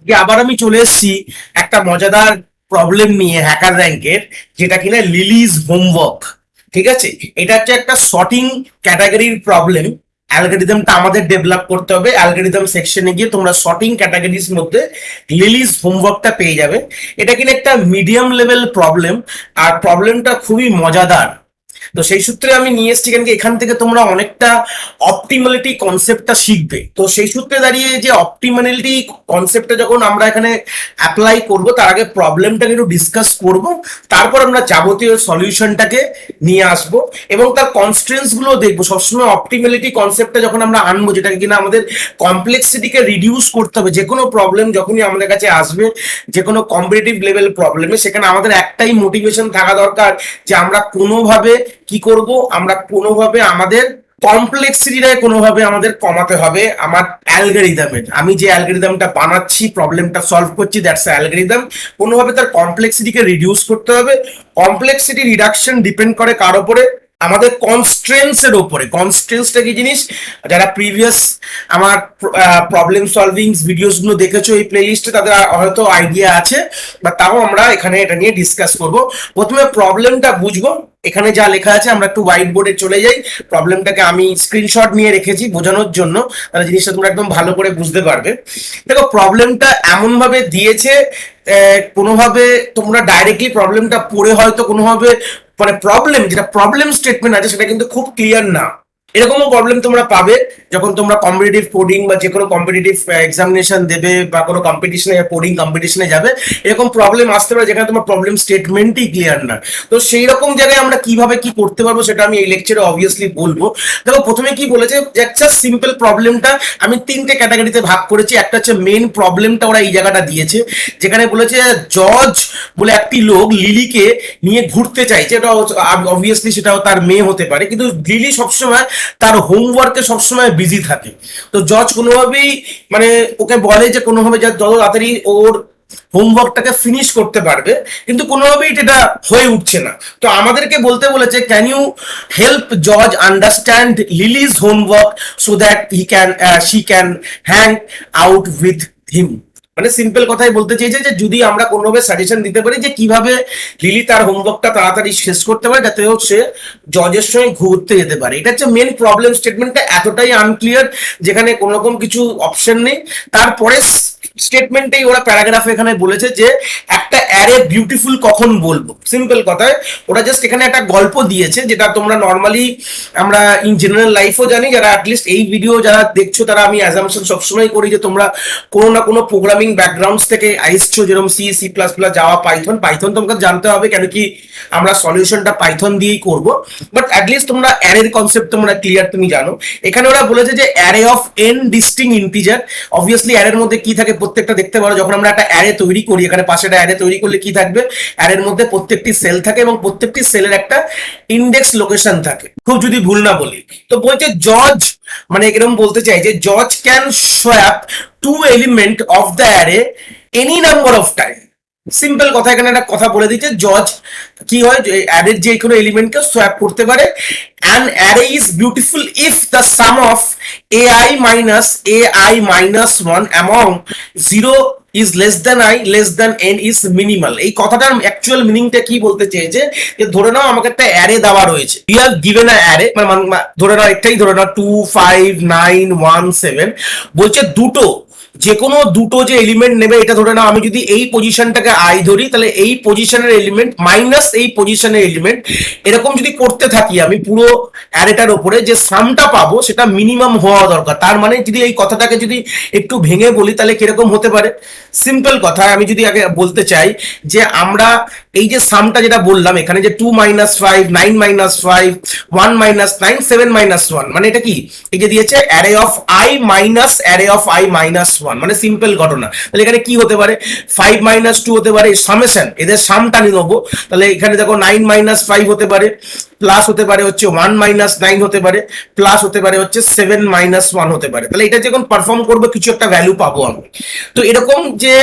আজকে আবার আমি চলে এসেছি একটা মজাদার প্রবলেম নিয়ে হ্যাকার র্যাঙ্কের, যেটা কিনা লিলিজ হোমওয়ার্ক। ঠিক আছে, এটা হচ্ছে একটা সর্টিং ক্যাটাগরির প্রবলেম। অ্যালগরিদমটা আমাদের ডেভেলপ করতে হবে। অ্যালগরিদম সেকশনে গিয়ে তোমরা সর্টিং ক্যাটাগরিজ মধ্যে লিলিজ হোমওয়ার্কটা পেয়ে যাবে। এটা কিনা একটা মিডিয়াম লেভেল প্রবলেম, আর প্রবলেমটা খুবই মজাদার। তো সেই সূত্রে আমি নিয়ে এসেছি কেন কি এখান থেকে তোমরা অনেকটা অপটিমালিটি কনসেপ্টটা শিখবে। তো সেই সূত্রে দাঁড়িয়ে যে অপটিমালিটি কনসেপ্টটা যখন আমরা এখানে অ্যাপ্লাই করব, তার আগে প্রবলেমটাকে একটু ডিসকাস করব, তারপর আমরা যাবতীয় সলিউশনটাকে নিয়ে আসব এবং তার কনস্ট্রেন্টস গুলো দেখবো। সবসময় অপটিমালিটি কনসেপ্টটা যখন আমরা আনবো, যেটাকে কিনা আমাদের কমপ্লেক্সিটিকে রিডিউস করতে হবে। যে কোনো প্রবলেম যখনই আমাদের কাছে আসবে, যে কোনো কম্পিটিটিভ লেভেল প্রবলেমে, সেখানে আমাদের একটাই মোটিভেশন থাকা দরকার যে আমরা কোনোভাবে কি করব, আমরা কোনোভাবে আমাদের কমপ্লেক্সিটিটাকে কোনোভাবে আমাদের কমাতে হবে। আমার অ্যালগরিদমের, আমি যে অ্যালগরিদমটা বানাচ্ছি, প্রবলেমটা সলভ করছি, দ্যাটস অ্যালগরিদম, কোনোভাবে তার কমপ্লেক্সিটিকে রিডিউস করতে হবে। কমপ্লেক্সিটি রিডাকশন ডিপেন্ড করে কার উপরে? আমাদের কনস্ট্রেন্টস এর উপরে। কনস্ট্রেন্টসটা কি জিনিস? যারা প্রিভিয়াস আমার প্রবলেম সলভিং ভিডিওস গুলো দেখেছো এই প্লেলিস্টে, তাদের হয়তো আইডিয়া আছে, বা তাও আমরা এখানে এটা নিয়ে ডিসকাস করব। প্রথমে প্রবলেমটা বুঝবো। এখানে যা লেখা আছে, আমরা একটু হোয়াইট বোর্ডে চলে যাই। প্রবলেমটাকে আমি স্ক্রিনশট নিয়ে রেখেছি বোঝানোর জন্য, তাহলে জিনিসটা তোমরা একদম ভালো করে বুঝতে পারবে। দেখো, প্রবলেমটা এমন ভাবে দিয়েছে, কোনোভাবে তোমরা ডাইরেক্টলি প্রবলেমটা পড়ে হয়তো কোনোভাবে, মানে প্রবলেম যেটা প্রবলেম স্টেটমেন্ট আছে সেটা কিন্তু খুব ক্লিয়ার না। এরকমও প্রবলেম তোমরা পাবে যখন তোমরা কম্পিটিটিভ কোডিং বা যে কোনো কম্পিটিটিভ এক্সামিনেশন দেবে বা কোনো কম্পিটিশনে, কোডিং কম্পিটিশনে যাবে, এরকম প্রবলেম আসতে পারে যেখানে তোমার প্রবলেম স্টেটমেন্টই ক্লিয়ার না। তো সেই রকম জায়গায় আমরা কিভাবে কি করতে পারবো সেটা আমি এই লেকচারে অবভিয়াসলি বলবো। দেখো, প্রথমে কি বলেছে, একটা সিম্পল প্রবলেমটা আমি তিনটে ক্যাটাগরিতে ভাগ করেছি। একটা হচ্ছে মেন প্রবলেমটা ওরা এই জায়গাটা দিয়েছে, যেখানে বলেছে জর্জ বলে একটি লোক লিলিকে নিয়ে ঘুরতে চাইছে। এটা অবভিয়াসলি সেটাও তার মেয়ে হতে পারে, কিন্তু লিলি সবসময় তার হোমওয়ার্কে সবসময় বিজি থাকে। তো জজ কোনোভাবেই, মানে ওকে বলে যে কোনোভাবে যত তাড়াতাড়ি ওর হোমওয়ার্কটাকে ফিনিশ করতে পারবে, কিন্তু কোনোভাবেই এটা হয়ে উঠছে না। তো আমাদেরকে বলতে বলেছে, ক্যান ইউ হেল্প জজ understand লিলিজ homework so that she can hang out with him. মানে সিম্পল কথাই বলতে চেয়েছে যে যদি আমরা কোনোভাবে সাজেশন দিতে পারি যে কিভাবে লিলি তার হোমওয়ার্কটা তাড়াতাড়ি শেষ করতে পারে, যাতে সে জজের সঙ্গে ঘুরতে যেতে পারে। এটা হচ্ছে মেন প্রবলেম স্টেটমেন্টটা এতটাই আনক্লিয়ার, যেখানে কোনো রকম কিছু অপশন নেই। তারপরে স্টেটমেন্টেই ওরা প্যারাগ্রাফে এখানে বলেছে যে একটা অ্যারে বিউটিফুল কখন বলবো। সিম্পল কথায় ওরা জাস্ট এখানে একটা গল্প দিয়েছে, যেটা তোমরা নর্মালি আমরা ইন জেনারেল লাইফও জানি। যারা অ্যাটলিস্ট এই ভিডিও যারা দেখছো, তারা আমি অ্যাজাম্পশন সবসময় করি যে তোমরা কোনো না কোনো প্রোগ্রামিং ব্যাকগ্রাউন্ডস থেকে আসছো, যেরকম C, C plus plus, Java, Python. Python তোমাকে জানতে হবে, কেন কি আমরা সলিউশনটা পাইথন দিয়েই করব। বাট অ্যাটলিস্ট তোমরা অ্যারের কনসেপ্ট তোমরা ক্লিয়ার, তুমি জানো। এখানে ওরা বলেছে যে array of N ডিস্টিং integer. Obviously অ্যারের মধ্যে কি থাকে প্রত্যেকটা দেখতে পারো। যখন আমরা একটা অ্যারে তৈরি করি, এখানে পাশে একটা অ্যারে তৈরি করলে কি থাকবে, অ্যারের মধ্যে প্রত্যেকটি সেল থাকে এবং প্রত্যেকটি সেলের একটা ইন্ডেক্স লোকেশন থাকে, খুব যদি ভুল না বলি। তো বলছে জজ, মানে এরকম বলতে চাই যে জজ can swap two element of the array any number of time. Simple কথা, এখানে একটা কথা বলে দিচ্ছে, জজ কি হয়, অ্যারের যে কোনো এলিমেন্টকে সোয়াপ করতে পারে। An array is beautiful if the some of ai minus ai minus 1 among 0 is less than i less than n is minimal. এই কথাটার অ্যাকচুয়াল মিনিংটা কি বলতে চেয়েছে, যে ধরে নাও আমাকে একটা অ্যারে দেওয়া রয়েছে, you have given a array, ধরে নাও একটাই, ধরে নাও 2 5 9 1 7। বলছে দুটো, যে কোনো দুটো যে এলিমেন্ট নেবে, এটা ধরে নাও আমি যদি এই পজিশনটাকে আই ধরি, তাহলে এই পজিশনের এলিমেন্ট মাইনাস এই পজিশনের এলিমেন্ট, এরকম যদি করতে থাকি আমি পুরো অ্যারেটার উপরে, যে সামটা পাবো সেটা মিনিমাম হওয়া দরকার। তার মানে যদি এই কথাটাকে যদি একটু ভেঙে বলি, তাহলে কিরকম হতে পারে? সিম্পল কথা আমি যদি আগে বলতে চাই যে আমরা এই যে সামটা যেটা বললাম এখানে, যে 2 মাইনাস 5 9 মাইনাস 5 1 মাইনাস 9 7 মাইনাস 1, মানে এটা কি, এই যে দিয়েছে array of I minus array of I minus 1, মানে সিম্পল ঘটনা। তাহলে এখানে কি হতে পারে, 5 মাইনাস 2 হতে পারে, সামেশন, এদের সামটা নিয়ে নেবো। তাহলে এখানে দেখো 9 মাইনাস 5 হতে পারে, প্লাস হতে পারে হচ্ছে 1 মাইনাস 9 হতে পারে, প্লাস হতে পারে হচ্ছে 7 মাইনাস 1 হতে পারে। তাহলে এটা যখন পারফর্ম করবো, কিছু একটা ভ্যালু পাবো আমি। তো এরকম যে,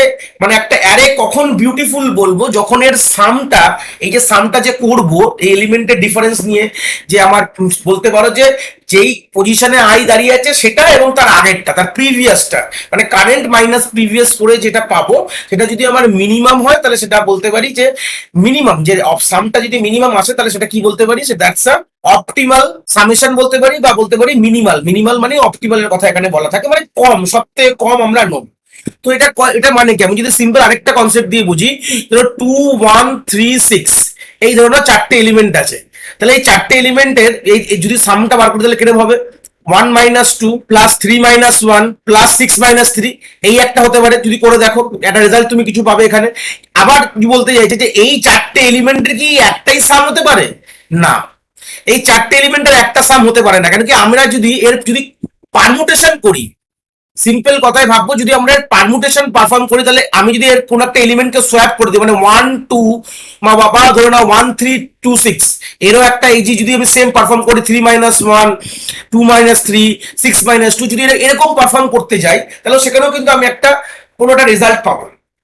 মানে একটা অ্যারে কখন বিউটিফুল বলবো, যখন এর সামটা, এই যে সামটা যে করবো এই এলিমেন্টের ডিফারেন্স নিয়ে, যে আমার বলতে পারো যে যেই পজিশনে আই দাঁড়িয়ে আছে সেটা এবং তার আগেরটা, তার প্রিভিয়াসটা, মানে কারেন্ট মাইনাস প্রিভিয়াস করে যেটা পাবো সেটা যদি আমার মিনিমাম হয় তাহলে সেটা বলতে পারি যে মিনিমাম, যে সামটা যদি মিনিমাম আসে তাহলে সেটা কি বলতে পারি, সে দ্যাটস আ অপটিমাল সামেশন বলতে পারি, বা বলতে পারি মিনিমাল। মিনিমাল মানে অপটিমালের কথা এখানে বলা থাকে, মানে কম, সবথেকে কম আমরা নেব। তো এটা মানে কি, আমি যদি সিম্পল আরেকটা কনসেপ্ট দিয়ে বুঝি, ধরো 2 1 3 6 এই ধরনের চারটে এলিমেন্ট আছে, তাহলে এই চারটে এলিমেন্টের এই যদি সামটা বার করতে তাহলে কিরকম হবে, 1 - 2 + 3 - 1 + 6 - 3, এই একটা হতে পারে। যদি করে দেখো একটা রেজাল্ট তুমি কিছু পাবে এখানে। আবার কি বলতে চাইছে যে এই চারটে এলিমেন্টের কি একটাই সাম হতে পারে, না, এই চারটে এলিমেন্টের একটা সাম হতে পারে না। কেন কি, আমরা যদি পারমুটেশন করি, সিম্পল কথায় ভাববো, যদি আমরা পারমুটেশন পারফর্ম করি তাহলে আমি যদি এর কোন একটা এলিমেন্টকে সোয়াপ করে দিই, মানে 1 2 বা ধরে নাও 1 3 2 6, এরও একটা এই যে যদি আমি সেম পারফর্ম করি 3 - 1 2 - 3 6 - 2, যদি এরকম পারফর্ম করতে যাই তাহলে সেখানেও কিন্তু আমি একটা কোনোটা রেজাল্ট পাবো।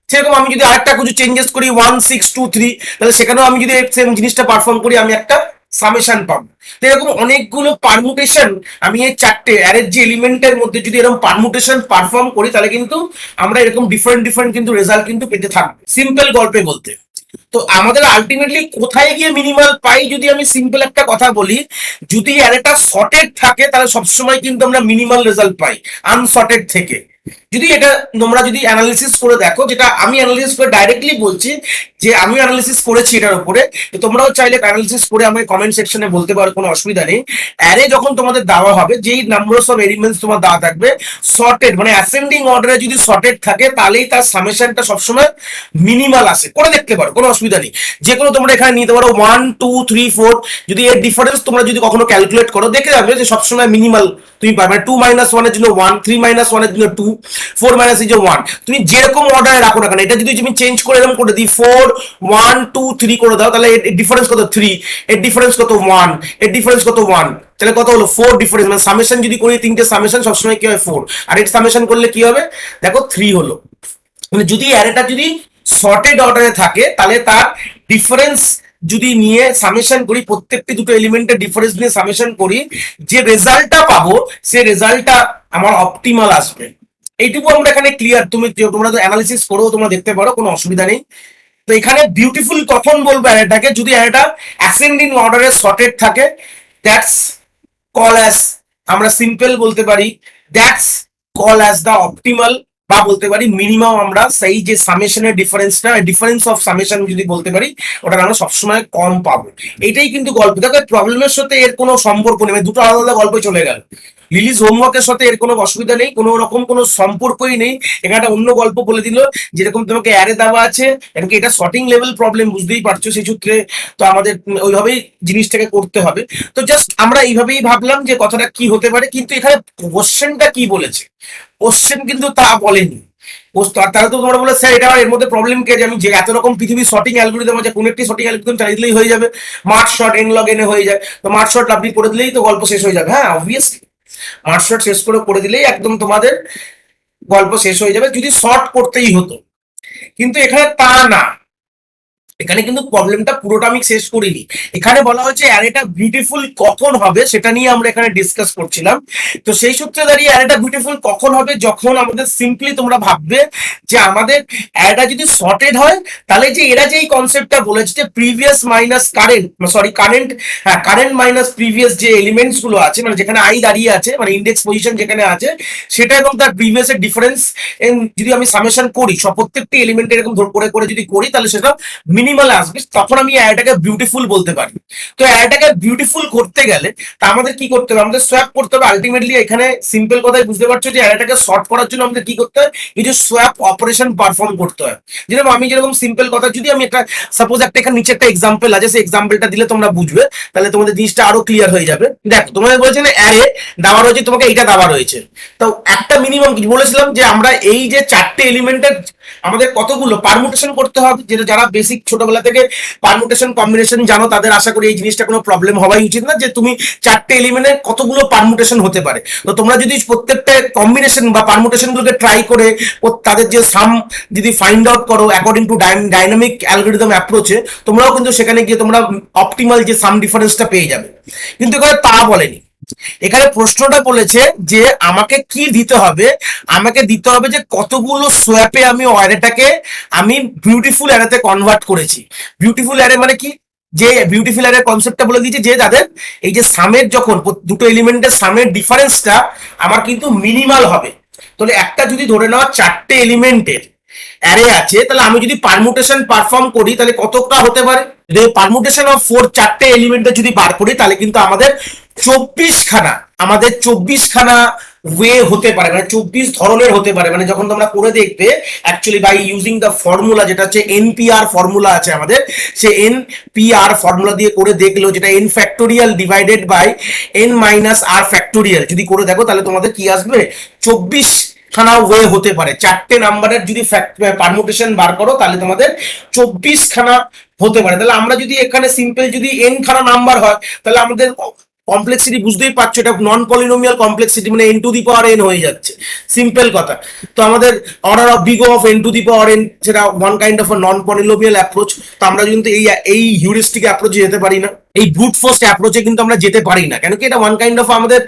সেরকম আমি যদি আরেকটা কিছু চেঞ্জেস করি 1 6 2 3, তাহলে সেখানেও আমি যদি সেম জিনিসটা পারফর্ম করি আমি একটা সামেশন পাবো। তো এরকম অনেকগুলো পারমুটেশন আমি এই চারটে অ্যারের যে এলিমেন্টের মধ্যে যদি এরকম পারমুটেশন পারফর্ম করি তাহলে কিন্তু আমরা এরকম ডিফারেন্ট ডিফারেন্ট কিন্তু রেজাল্ট কিন্তু পেতে থাকবো, সিম্পল গল্পে বলতে। তো আমাদের আলটিমেটলি কোথায় গিয়ে মিনিমাল পাই, যদি আমি সিম্পল একটা কথা বলি, যদি অ্যারেটা সর্টেড থাকে তাহলে সবসময় কিন্তু আমরা মিনিমাল রেজাল্ট পাই আনসর্টেড থেকে। যদি এটা তোমরা যদি অ্যানালিসিস করে দেখো, যেটা আমি অ্যানালিসিস করে ডাইরেক্টলি বলছি যে আমি অ্যানালিসিস করেছি এটার উপরে, তো তোমরাও চাইলে অ্যানালিসিস করে আমাকে কমেন্ট সেকশনে বলতে পারো, কোনো অসুবিধা নেই। অ্যারে যখন তোমাদের দেওয়া হবে, যেই নাম্বার অফ এলিমেন্টস তোমার দেওয়া থাকবে সর্টেড, মানে অ্যাসেন্ডিং অর্ডারে যদি সর্টেড থাকে তাহলেই তার সামেশনটা সবসময় মিনিমাল আসে। করে দেখতে পারো, কোনো অসুবিধা নেই। যে কোনো তোমরা এখানে নিতে পারো 1 2 3 4, যদি এর ডিফারেন্স তোমরা যদি কখনো ক্যালকুলেট করো দেখে যাবে যে সবসময় মিনিমাল তুমি পাবে। মানে 2 - 1 এর জন্য 1, 3 - 1 এর জন্য 2, 4 - 1, তুমি যেরকম অর্ডারে রাখো না কেন, এটা যদি তুমি চেঞ্জ করে এরকম করে দিই 4 1 2 3 করে দাও, তাহলে এর ডিফারেন্স কত 3, এর ডিফারেন্স কত 1, এর ডিফারেন্স কত 1, তাহলে কত হলো 4 ডিফারেন্স। মানে সামেশন যদি করি তিনটে সামেশন সবসময় কি হয় 4, আর এর সামেশন করলে কি হবে দেখো 3 হলো। মানে যদি অ্যারেটা যদি সর্টেড অর্ডারে থাকে তাহলে তার ডিফারেন্স যদি নিয়ে সামেশন করি, প্রত্যেকটি দুটো এলিমেন্টের ডিফারেন্স নিয়ে সামেশন করি, যে রেজাল্টটা পাবো সে রেজাল্টটা আমার অপটিমাল আসবে। এইটুকু আমরা এখানে ক্লিয়ার। তোমরা তো অ্যানালিসিস করেও তোমরা দেখতে পারো, কোনো অসুবিধা নেই। তো এখানে বিউটিফুল কখন বলবো অ্যারেটাকে, যদি অ্যারেটা অ্যাসেন্ডিং অর্ডারে সর্টেড থাকে, দ্যাটস কল অ্যাজ, আমরা সিম্পল বলতে পারি that's call as the optimal, বা বলতে পারি মিনিমাম। আমরা সেই যে সামেশনের ডিফারেন্সটা, ডিফারেন্স অফ সামেশন যদি বলতে পারি, ওটা আমরা সবসময় কম পাবো। এটাই কিন্তু গল্প। দেখো প্রবলেমের সাথে এর কোনো সম্পর্ক নেই, দুটো আলাদা আলাদা গল্প চলে গেল। লিলিজ হোমওয়ার্কের সাথে এর কোনো অসুবিধা নেই, কোনো রকম কোনো সম্পর্কই নেই। এখানে একটা অন্য গল্প বলে দিল, যেরকম তোমাকে অ্যারে দেওয়া আছে, এরকম এটা শর্টিং লেভেল প্রবলেম, বুঝতেই পারছো সেই সূত্রে। তো আমাদের ওইভাবেই জিনিসটাকে করতে হবে। তো জাস্ট আমরা এইভাবেই ভাবলাম যে কথাটা কি হতে পারে, কিন্তু এখানে কোশ্চেনটা কি বলেছে, কোশ্চেন কিন্তু তা বলেনি। তাহলে তো তোমরা বলে স্যার এটা এর মধ্যে প্রবলেম কি, যে আমি যে এত রকম পৃথিবীর শর্টিং অ্যালগরিদম আছে, কোন একটি শর্টিং অ্যালগরিদম চালিয়ে দিলেই হয়ে যাবে, মার্চ শর্ট এন লগ এনে হয়ে যায়, তো মার্চ শর্ট আপনি করে দিলেই তো গল্প শেষ হয়ে যাবে। হ্যাঁ অবভিয়াসলি মার্চ শর্ট শেষ করে দিলেই একদম তোমাদের গল্প শেষ হয়ে যাবে, যদি শর্ট করতেই হতো। কিন্তু এখানে তা না, এখানে কিন্তু প্রবলেমটা পুরোটা আমি শেষ করিনি। এখানে বলা হচ্ছে অ্যারেটা বিউটিফুল কখন হবে সেটা নিয়ে আমরা এখানে ডিসকাস করছিলাম। তো সেই সূত্রে দাঁড়িয়ে অ্যারেটা বিউটিফুল কখন হবে, যখন আমাদের সিম্পলি তোমরা ভাববে যে আমাদের অ্যারেটা যদি সর্টেড হয়, তাহলে যে এরা যে এই কনসেপ্টটা বলেছে যে previous minus current, sorry current, হ্যাঁ কারেন্ট মাইনাস প্রিভিয়াস যে এলিমেন্টস গুলো আছে, মানে যেখানে আই দাঁড়িয়ে আছে, মানে ইন্ডেক্স পজিশন যেখানে আছে সেটা এবং তার প্রিভিয়াস এর ডিফারেন্স যদি আমি সামেশন করি, সব প্রত্যেকটি এলিমেন্ট এরকম করে করে যদি করি, তাহলে সেটা মিনিমাল আসবে, তখন আমি অ্যারেটাকে বিউটিফুল বলতে পারি। তো অ্যারেটাকে বিউটিফুল করতে গেলে তা আমাদের কি করতে হবে, আমাদের সোয়াপ করতে হবে। আলটিমেটলি এখানে সিম্পল কথাই বুঝতে পারছো যে অ্যারেটাকে সর্ট করার জন্য আমাদের কি করতে হয়, এই যে সোয়াপ অপারেশন পারফর্ম করতে হয়। যেরকম আমি যেরকম সিম্পল কথা, যদি আমি একটা সাপোজ একটা এখানে নিচে একটা এক্সাম্পল আছে, সেই এক্সাম্পলটা দিলে তোমরা বুঝবে, তাহলে তোমাদের জিনিসটা আরো ক্লিয়ার হয়ে যাবে। দেখো তোমাদের বলেছে না অ্যারে দেওয়া রয়েছে, তোমাকে এইটা দেওয়া রয়েছে, তো একটা মিনিমাম কি বলেছিলাম যে আমরা এই যে চারটে এলিমেন্টের আমাদের কতগুলো পারমুটেশন করতে হবে, যেটা যারা বেসিক ছোটবেলা থেকে পারমুটেশন কম্বিনেশন জানো তাদের আশা করি এই জিনিসটা কোনো প্রবলেম হওয়াই উচিত না, যে তুমি চারটে এলিমেন্টের কতগুলো পারমুটেশন হতে পারে। তো তোমরা যদি প্রত্যেকটা কম্বিনেশন বা পারমুটেশন গুলোকে ট্রাই করে তাদের যে সাম যদি ফাইন্ড আউট করো অ্যাকর্ডিং টু ডাইনামিক অ্যালগরিদম অ্যাপ্রোচে, তোমরাও কিন্তু সেখানে গিয়ে তোমরা অপটিমাল যে সাম ডিফারেন্সটা পেয়ে যাবে। কিন্তু এখানে তা বলেনি, এখানে প্রশ্নটা বলেছে যে আমাকে কি দিতে হবে, আমাকে দিতে হবে যে কতগুলো সোয়াপে আমি অ্যারেটাকে আমি বিউটিফুল অ্যারেতে কনভার্ট করেছি। বিউটিফুল অ্যারে মানে কি, যে বিউটিফুল অ্যারে কনসেপ্টটা বলে দিয়েছে যে তাদের এই যে সামের যখন দুটো এলিমেন্টের সামের ডিফারেন্সটা আমার কিন্তু মিনিমাল হবে। তাহলে একটা যদি ধরে নেওয়া চারটে এলিমেন্টের অ্যারে আছে, তাহলে আমি যদি পারমুটেশন পারফর্ম করি তাহলে কতটা হতে পারে, যদি পারমুটেশন অফ ফোর চারটে এলিমেন্টের যদি বার করি তাহলে কিন্তু আমাদের 24খানা, আমাদের 24খানা ওয়ে হতে পারে, মানে 24 ধরনের হতে পারে। মানে যখন তোমরা করে দেখবে actually by using the formula, যেটা হচ্ছে এনপিআর ফর্মুলা আছে আমাদের, সে এনপিআর ফর্মুলা দিয়ে করে দেখলো, যেটা n factorial divided by n minus r factorial, যদি করে দেখো তাহলে তোমাদের কি আসবে, 24খানা ওয়ে হতে পারে। চারটে নাম্বারের যদি পারমুটেশন বার করো তাহলে তোমাদের 24খানা হতে পারে। তাহলে আমরা যদি এখানে সিম্পল যদি এন খানা নাম্বার হয় তাহলে আমাদের কমপ্লেক্সিটি বুঝতেই পারছো, এটা নন পলিনোমিয়াল কমপ্লেক্সিটি, মানে N to the power N হয়ে যাচ্ছে, সিম্পল কথা। তো আমাদের order of big of N to the power N, সেটা one kind of non polynomial approach. তো আমরা কিন্তু এই হিউরিস্টিক অ্যাপ্রোচে যেতে পারি না, এই ব্রুট ফোর্স অ্যাপ্রোচে কিন্তু আমরা যেতে পারি না, কেন কি এটা ওয়ান কাইন্ড অফ আমাদের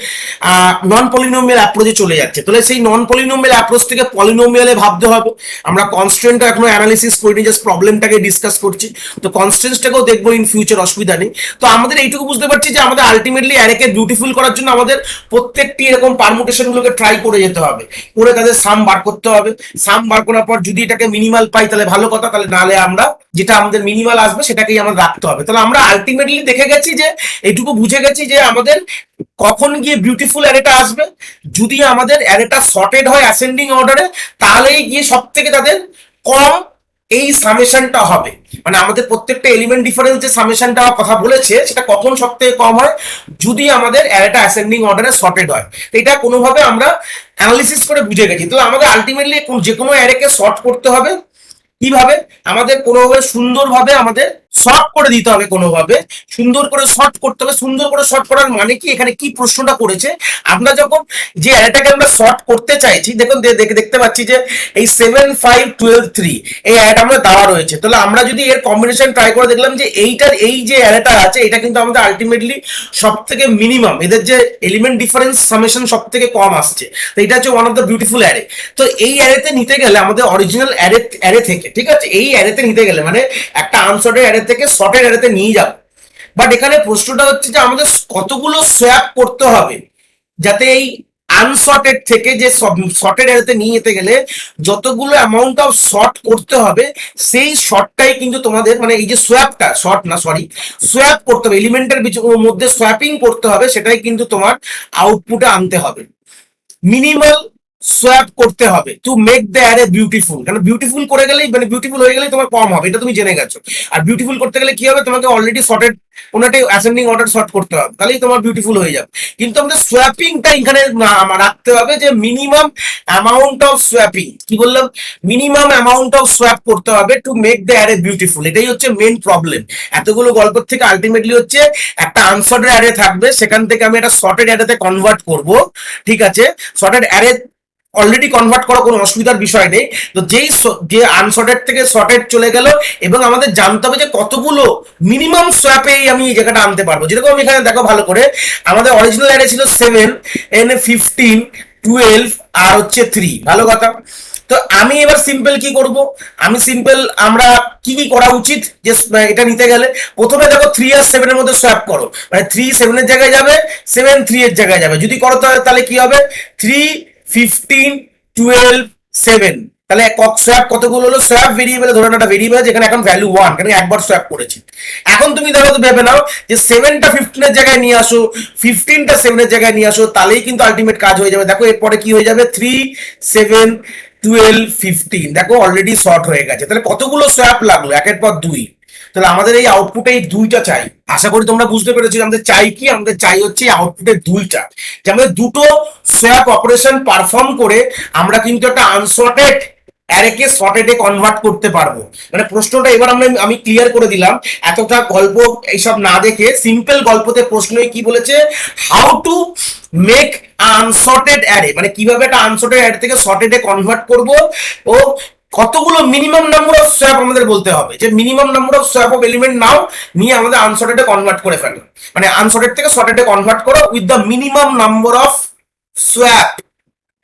নন পলিনোমিয়াল অ্যাপ্রোচে চলে যাচ্ছে। তাহলে সেই নন পলিনোমিয়াল অ্যাপ্রোচ থেকে পলিনোমিয়ালে ভাবতে হবে। আমরা কনস্ট্যান্ট এখনো অ্যানালিসিস করিনি, জাস্ট প্রবলেমটাকে ডিসকাস করছি, তো কনস্ট্যান্টটাকেও দেখবো ইন ফিউচার, অসুবিধা নেই। তো আমাদের এইটুকু বুঝতে পারছি যে আমাদের আলটিমেটলি অ্যারেকে বিউটিফুল করার জন্য আমাদের প্রত্যেকটি এরকম পারমুটেশন গুলোকে ট্রাই করে যেতে হবে, করে তাদের সাম বার করতে হবে। সাম বার করার পর যদি এটাকে মিনিমাল পাই তাহলে ভালো কথা, তাহলে নাহলে আমরা যেটা আমাদের মিনিমাল আসবে সেটাকেই আমাদের রাখতে হবে। তাহলে আমরা আলটিমেটলি দেখে গেছি যে এইটুকু বুঝে গেছি যে আমাদের কখন গিয়ে বিউটিফুল অ্যারেটা আসবে, যদি আমাদের অ্যারেটা সর্টেড হয় অ্যাসেন্ডিং অর্ডারে, তাহলেই গিয়ে সব থেকে তাদের কম এই সামেশনটা হবে। মানে আমাদের প্রত্যেকটা এলিমেন্ট ডিফারেন্স যে সামেশনটা কথা বলেছে সেটা কখন সব থেকে কম হয়, যদি আমাদের অ্যারেটা অ্যাসেন্ডিং অর্ডারে সর্টেড হয়। তো এটা কোনোভাবে আমরা অ্যানালিসিস করে বুঝে গেছি। তো আমাদের আলটিমেটলি যে কোনো অ্যারেকে সর্ট করতে হবে কিভাবে, আমাদের কোনোভাবে সুন্দরভাবে আমাদের শর্ট করে দিতে হবে, কোনোভাবে সুন্দর করে শর্ট করতে হবে। সুন্দর করে শর্ট করার মানে কি, এখানে কি প্রশ্নটা করেছে, আমরা যখন যে অ্যারেটাকে আমরা শর্ট করতে চাইছি, দেখুন দেখতে পাচ্ছি যে এই 7 5 12 3 এই অ্যারেটা আমরা দেওয়া রয়েছে। তাহলে আমরা যদি এর কম্বিনেশন ট্রাই করে দেখলাম যে এইটার এই যে অ্যারেটা আছে এটা কিন্তু আমাদের আলটিমেটলি সব থেকে মিনিমাম, এদের যে এলিমেন্ট ডিফারেন্স সামেশন সব থেকে কম আসছে। তো এটা হচ্ছে one of the beautiful array. তো এই অ্যারেতে নিতে গেলে আমাদের অরিজিনাল অ্যারে থেকে, ঠিক আছে, এই অ্যারেতে নিতে গেলে মানে একটা আনসর্টেড অ্যারে থেকে সর্টেড অ্যারেতে নিয়ে যাবো। বাট এখানে প্রশ্নটা হচ্ছে যে আমাদের কতগুলো সোয়াপ করতে হবে যাতে এই আনসর্টেড থেকে যে সর্টেড অ্যারেতে নিয়ে যেতে গেলে যতগুলো অ্যামাউন্ট অফ শর্ট করতে হবে, সেই শর্টটাই কিন্তু তোমাদের, মানে এই যে সোয়াপটা, শর্ট না সরি, সোয়াপ করতে হবে, এলিমেন্টের মধ্যে সোয়াপিং করতে হবে, সেটাই কিন্তু তোমার আউটপুটে আনতে হবে। মিনিমাল সোয়াপ করতে হবে to make the array beautiful, কারণ বিউটিফুল করে গেলেই, মানে বিউটিফুল হয়ে গেলেই তোমার কম হবে, এটা তুমি জেনে গেছো। আর বিউটিফুল করতে গেলে কি হবে, তোমাকে অলরেডি সর্টেড ওনাটাই অ্যাসেন্ডিং অর্ডার শর্ট করতে হবে, তাহলেই তোমার বিউটিফুল হয়ে যাবে। কিন্তু আমাদের সোয়াপিংটা এখানে রাখতে হবে, যে মিনিমাম অ্যামাউন্ট অফ সোয়াপিং, কি বললাম, মিনিমাম অ্যামাউন্ট অফ সোয়াপ করতে হবে to make the array beautiful. এটাই হচ্ছে মেন প্রবলেম এতগুলো গল্পের থেকে। আলটিমেটলি হচ্ছে একটা আনসর্টেড অ্যারে থাকবে, সেখান থেকে আমি একটা সর্টেড অ্যারেতে কনভার্ট করব, ঠিক আছে। সর্টেড অ্যারে অলরেডি কনভার্ট করা কোনো অসুবিধার বিষয় নেই। তো যে আনসর্টেড থেকে সর্টেড চলে গেল, এবং আমাদের জানতে হবে যে কতগুলো মিনিমাম সোয়াপে আমি এই জায়গাটা আনতে পারবো। যেরকম আমি এখানে দেখো ভালো করে, আমাদের অরিজিনাল অ্যারে ছিল 7 এন 15 12 আর হচ্ছে 3, ভালো কথা। তো আমি এবার সিম্পল কি করব, আমি সিম্পল আমরা কি কি করা উচিত যে এটা নিতে গেলে, প্রথমে দেখো 3 আর 7 এর মধ্যে সোয়াপ করো, মানে 3 7 এর জায়গায় যাবে, 7 3 এর জায়গায় যাবে। যদি করো তাহলে কি হবে, 3 15 12 7, তাহলে সোয়াপ কতগুলো হলো, সোয়াপ ভেরিয়েবল ধরে একটা ভেরিয়েবল যেখানে এখন ভ্যালু 1, কারণ একবার সোয়াপ করেছি। এখন তুমি দেখো তো ভেবে নাও যে 7টা 15 এর জায়গায় নিয়ে আসো, 15টা 7 এর জায়গায় নিয়ে আসো, তাহলেই কিন্তু আলটিমেট কাজ হয়ে যাবে। দেখো এরপরে কি হয়ে যাবে, 3 7 12 15, দেখো অলরেডি শর্ট হয়ে গেছে। তাহলে কতগুলো সোয়াপ লাগলো, একের পর দুই। তাহলে আমাদের এই আউটপুটে এই দুইটা চাই। আশা করি তোমরা বুঝতে পেরেছো আমাদের চাই কি, আমাদের চাই হচ্ছে আউটপুটের দুইটা, যে আমাদের দুটো সোয়াপ অপারেশন পারফর্ম করে আমরা কিন্তু একটা আনসর্টেড অ্যারেকে সর্টেডে কনভার্ট করতে পারবো। মানে প্রশ্নটা এবার আমি ক্লিয়ার করে দিলাম, এতটা গল্প এইসব না দেখে সিম্পল গল্পতে প্রশ্নই কি বলেছে, how to make unsorted array, মানে কিভাবে একটা আনসর্টেড অ্যারে থেকে সর্টেডে কনভার্ট করব, ও কতগুলো মিনিমাম নাম্বার অফ সোয়াপ আমাদের বলতে হবে, যে minimum number of swap of element নাও, নিয়ে আমাদের আনসর্টেডে কনভার্ট করে ফেলো, মানে আনসর্টেড থেকে সর্টেডে কনভার্ট করো with the minimum number of swap.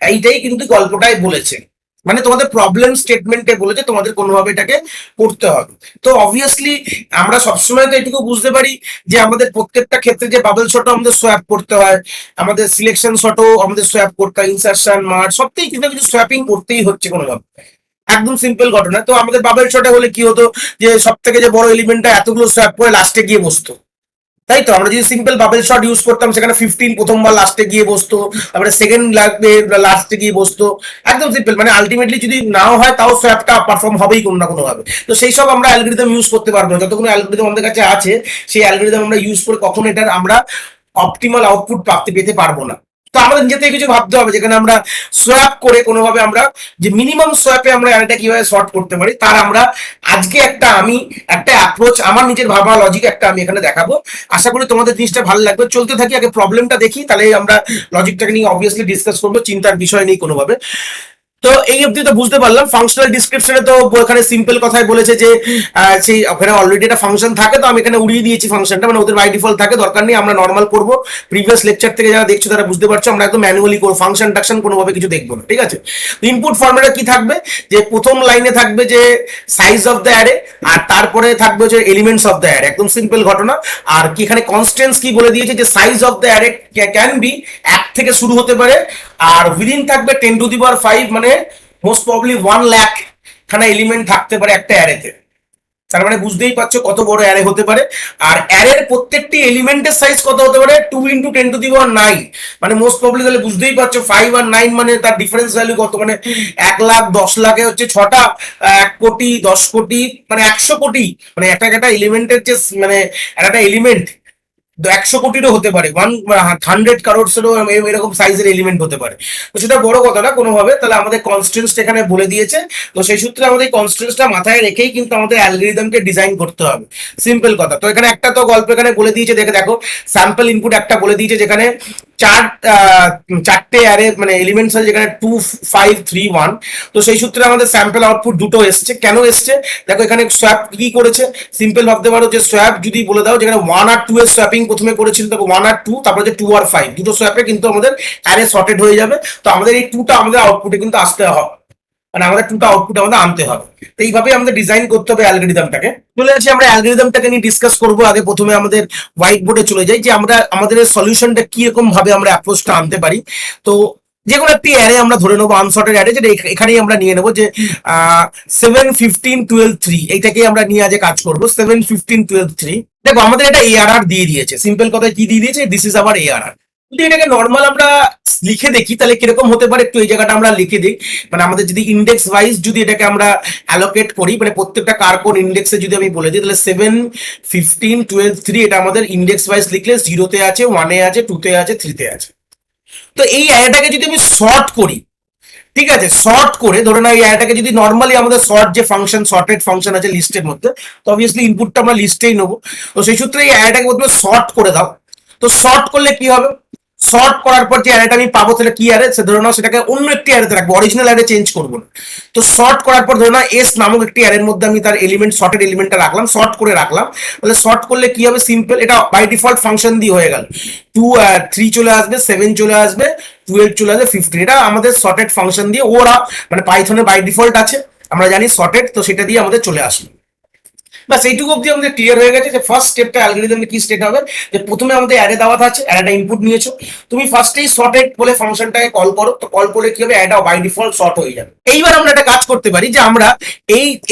এইটাই কিন্তু গল্পটাই বলেছে, মানে তোমাদের প্রবলেম স্টেটমেন্টে বলেছে তোমাদের কোনোভাবে এটাকে করতে হবে। তো অবভিয়াসলি আমরা সবসময় তো এটুকু বুঝতে পারি যে আমাদের প্রত্যেকটা ক্ষেত্রে যে বাবল শটও আমাদের সোয়াপ করতে হয়, আমাদের সিলেকশন শটও আমাদের সোয়াপ করতে হয়, ইনসারশন মার্ক সবটাই কিছু না কিছু সোয়াপিং করতেই হচ্ছে কোনোভাবে। একদম সিম্পল ঘটনা। তো আমাদের বাবল শটে হলে কি হতো, যে সব থেকে যে বড় এলিমেন্টটা এতগুলো সোয়াপ করে লাস্টে গিয়ে বসতো, তাই তো? আমরা যদি সিম্পল বাবেল শট ইউজ করতাম, সেখানে 15 প্রথমবার লাস্টে গিয়ে বসতো, তারপরে সেকেন্ড লাগবে লাস্টে গিয়ে বসতো। একদম সিম্পল, মানে আলটিমেটলি যদি নাও হয় তাও সোয়াপটা পারফর্ম হবেই কোনো না কোনো ভাবে। তো সেই সব আমরা অ্যালগরিদম ইউজ করতে পারবো না, যতক্ষণ অ্যালগরিদম আমাদের কাছে আছে সেই অ্যালগরিদম আমরা ইউজ করে কখনো এটার আমরা অপটিমাল আউটপুট পেতে পারবো না। তো আমাদের নিজে থেকে কিছু ভাবতে হবে, যেখানে আমরা সোয়াপ করে কোনোভাবে আমরা যে মিনিমাম সোয়াপে আমরা এটা কিভাবে সর্ট করতে পারি, তার আমরা আজকে একটা অ্যাপ্রোচ, আমার নিজের ভাবা লজিক একটা আমি এখানে দেখাবো। আশা করি তোমাদের জিনিসটা ভালো লাগবে। চলতে থাকি, আগে প্রবলেমটা দেখি, তাহলে আমরা লজিকটাকে নিয়ে অবভিয়াসলি ডিসকাস করবো, চিন্তার বিষয় নেই কোনোভাবে। তো এই অবধি তো বুঝতে পারলাম। ফাংশনাল ডিসক্রিপশনে তো এখানে সিম্পল কথাই বলেছে যে সেই ওখানে অলরেডি একটা ফাংশন থাকে, তো আমি এখানে উড়িয়ে দিয়েছি ফাংশনটা, মানে ওদের বাই ডিফল্ট থাকে, দরকার নেই, আমরা নর্মাল করবো। প্রিভিয়াস লেকচার থেকে যারা দেখছো তারা বুঝতে পারছো, আমরা একদম ম্যানুয়ালি করবো, ফাংশন টাকশন কোনোভাবে কিছু দেখবো না, ঠিক আছে? ইনপুট ফর্মেটে কি থাকবে, যে প্রথম লাইনে থাকবে যে সাইজ অফ দ্য অ্যারে, আর তারপরে থাকবে যে এলিমেন্টস অফ দ্য অ্যারে, একদম সিম্পল ঘটনা। আর কি এখানে কনস্ট্যান্টস কি বলে দিয়েছে, যে size of the array can be 1 থেকে শুরু হতে পারে, আর উইদিন থাকবে 10⁵, মানে মোস্ট প্রবলি 1 লাখ খানা এলিমেন্ট থাকতে পারে একটা অ্যারেতে। তার মানে বুঝতেই পারছো কত বড় অ্যারে হতে পারে। আর অ্যারের প্রত্যেকটি এলিমেন্টের সাইজ কত হতে পারে, 2 × 10⁹, মানে মোস্ট প্রবলি তাহলে বুঝতেই পারছো 5 আর 9 মানে তার ডিফারেন্স ভ্যালু কত, মানে 1 লাখ, 10 লাখে হচ্ছে 6টা, 1 কোটি, 10 কোটি, মানে 100 কোটি, মানে একটা একটা এলিমেন্টের যে মানে একটা এলিমেন্ট 100 কোটিরও হতে পারে, 100 crores-এরও এরকম সাইজের এলিমেন্ট হতে পারে। তো সেটা বড় কথা না কোনোভাবে। তাহলে আমাদের কনস্ট্যান্টস এখানে বলে দিয়েছে, তো সেই সূত্রে আমাদের কনস্ট্যান্টসটা মাথায় রেখেই কিন্তু আমাদের অ্যালগরিদমকে ডিজাইন করতে হবে, সিম্পল কথা। তো এখানে একটা তো গল্প এখানে বলে দিয়েছে, দেখো স্যাম্পল ইনপুট একটা বলে দিয়েছে, যেখানে চারটে অ্যারে মানে এলিমেন্টস আছে, যেখানে 2, 5, 3, 1। তো সেই সূত্রে আমাদের স্যাম্পল আউটপুট দুটো এসছে। কেন এসছে দেখো, এখানে সোয়াপ কি করেছে, সিম্পল ভাবতে পারো যে সোয়াপ যদি বলে দাও, যেখানে 1 আর 2 এর সোয়াপিং প্রথমে করেছিল, তবে 1 আর 2, তারপরে যে 2 আর 5 দুটো সোয়াপে কিন্তু আমাদের অ্যারে সর্টেড হয়ে যাবে। তো আমাদের এই 2টা আমাদের আউটপুটে কিন্তু আসতে হবে, মানে আমাদের 2টা আউটপুট আমাদের আনতে হবে। তো এইভাবে আমাদের ডিজাইন করতে হবে অ্যালগরিদমটাকে। চলে আসি আমরা অ্যালগরিদমটাকে নিয়ে ডিসকাস করবো। আগে প্রথমে আমাদের হোয়াইট বোর্ডে চলে যাই, যে আমরা আমাদের সলিউশনটা কিরকম ভাবে আমরা অ্যাপ্রোচটা আনতে পারি। তো যে কোনো একটি অ্যারে আমরা ধরে নেবো, আনসর্টেড অ্যারে, যেটা এখানেই আমরা নিয়ে নেবো, যে 7, 15, 12, 3 এইটাকেই আমরা নিয়ে আজ কাজ করবো। 7, 15, 12, 3 দেখো আমাদের এটা এআরআর দিয়ে দিয়েছে, সিম্পল কথায় কি দিয়ে দিয়েছে, দিস ইজ আওয়ার এআরআর। যদি এটাকে নর্মাল আমরা লিখে দেখি তাহলে কিরকম হতে পারে, একটু এই জায়গাটা আমরা লিখে দিই। মানে আমাদের যদি ইন্ডেক্স ওয়াইজ যদি এটাকে আমরা অ্যালোকেট করি, মানে প্রত্যেকটা কার কোন ইন্ডেক্সে যদি আমি বলে দিই, তাহলে 7, 15, 12, 3 এটা আমাদের ইন্ডেক্স ওয়াইজ লিখলে 0-তে আছে, 1-এ আছে, 2-তে আছে, 3-তে আছে। তো এই অ্যারেটাকে যদি আমি শর্ট করি, ঠিক আছে, শর্ট করে ধরে না এই অ্যারেটাকে যদি নর্মালি আমাদের শর্ট যে ফাংশন, শর্টেড ফাংশন আছে লিস্টের মধ্যে, তো অবভিয়াসলি ইনপুটটা আমরা লিস্টেই নেবো। তো সেই সূত্রে এই অ্যারেটাকে প্রথমে শর্ট করে দাও। তো শর্ট করলে কি হবে, শর্ট করার পর যে অ্যারেটা আমি পাবো সেটা কি অ্যারে, সে ধরে নাও সেটাকে অন্য একটি অ্যারেতে রাখবো, অরিজিনাল অ্যারে চেঞ্জ করবো না। তো শর্ট করার পর ধরে নাও এস নামক একটি অ্যারের মধ্যে আমি তার এলিমেন্ট, শর্টেড এলিমেন্টটা রাখলাম, শর্ট করে রাখলাম। তাহলে শর্ট করলে কি হবে, সিম্পল, এটা বাই ডিফল্ট ফাংশন দিয়ে হয়ে গেল। 2, 3 চলে আসবে, 7 চলে আসবে, 12 চলে আসবে, 15, এটা আমাদের শর্টেড ফাংশন দিয়ে ওরা, মানে পাইথনে বাই ডিফল্ট আছে, আমরা জানি শর্টেড, তো সেটা দিয়ে আমাদের চলে আসবে। বাস এইটুকু অব্দি আমাদের ক্লিয়ার হয়ে গেছে যে ফার্স্ট স্টেপটা অ্যালগরিদমে কি স্টেট হবে, যে প্রথমে আমাদের অ্যারে দেওয়া আছে, অ্যারেটা ইনপুট নিয়েছো, তুমি ফার্স্টেই শর্টেড বলে ফাংশনটাকে কল করো। তো কল করলে কি হবে, অ্যারেটা বাই ডিফল্ট শর্ট হয়ে যাবে। এইবার আমরা একটা কাজ করতে পারি, যে আমরা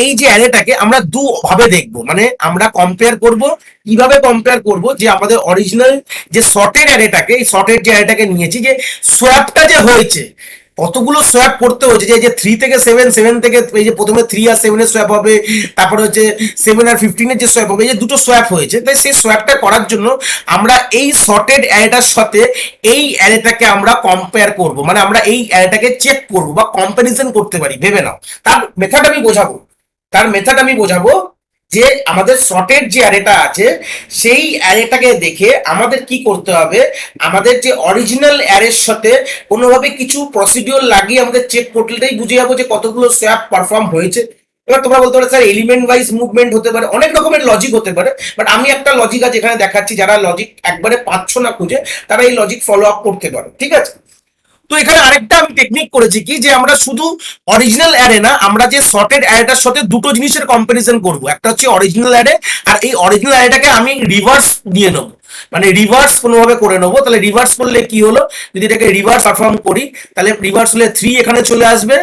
এই যে অ্যারেটাকে আমরা দু ভাবে দেখবো, মানে আমরা কম্পেয়ার করব। কিভাবে কম্পেয়ার করব, যে আমাদের অরিজিনাল যে শর্টেড অ্যারেটাকে, এই শর্টেড যে অ্যারেটাকে নিয়েছি, যে সোয়াপটা যে হয়েছে, কতগুলো সোয়াপ করতে হয়েছে, যে 3 থেকে 7, 7 থেকে এই যে প্রথমে 3 আর 7 এর সোয়াপ হবে, তারপরে হচ্ছে 7 আর 15 এর যে সোয়াপ হবে, এই যে দুটো সোয়াপ হয়েছে, তাই সেই সোয়াপটা করার জন্য আমরা এই শর্টেড অ্যারেটার সাথে এই অ্যারেটাকে আমরা কম্পেয়ার করব, মানে আমরা এই অ্যারেটাকে চেক করব বা কম্পারিজন করতে পারি। ভেবে নাও, তার মেথড আমি বোঝাবো, যে আমাদের শর্টের যে অ্যারেটা আছে সেই অ্যারেটাকে দেখে আমাদের কি করতে হবে, আমাদের যে অরিজিনাল অ্যারের সাথে কোনোভাবে কিছু প্রসিডিওর লাগিয়ে আমাদের চেক পোর্টালটাই বুঝে যাবো যে কতগুলো সোয়াপ পারফর্ম হয়েছে। এবার তোমরা বলতে পারো স্যার এলিমেন্ট ওয়াইজ মুভমেন্ট হতে পারে, অনেক রকমের লজিক হতে পারে, বাট আমি একটা লজিক আছে এখানে দেখাচ্ছি, যারা লজিক একবারে পাচ্ছ না খুঁজে তারা এই লজিক ফলো আপ করতে পারো, ঠিক আছে। তো এখানে আরেকটা আমি টেকনিক করেছি কি, যে আমরা শুধু অরিজিনাল অ্যারে না, আমরা যে শর্টেড অ্যারেটার সাথে দুটো জিনিসের কম্পারিজন করব, একটা হচ্ছে অরিজিনাল অ্যারে, আর এই অরিজিনাল অ্যারেটাকে আমি রিভার্স দিয়ে নেবো, মানে রিভার্স কোনোভাবে করে নেবো। তাহলে রিভার্স করলে কি হলো, যদি এটাকে রিভার্স পারফর্ম করি তাহলে রিভার্স হলে 3 এখানে চলে আসবে,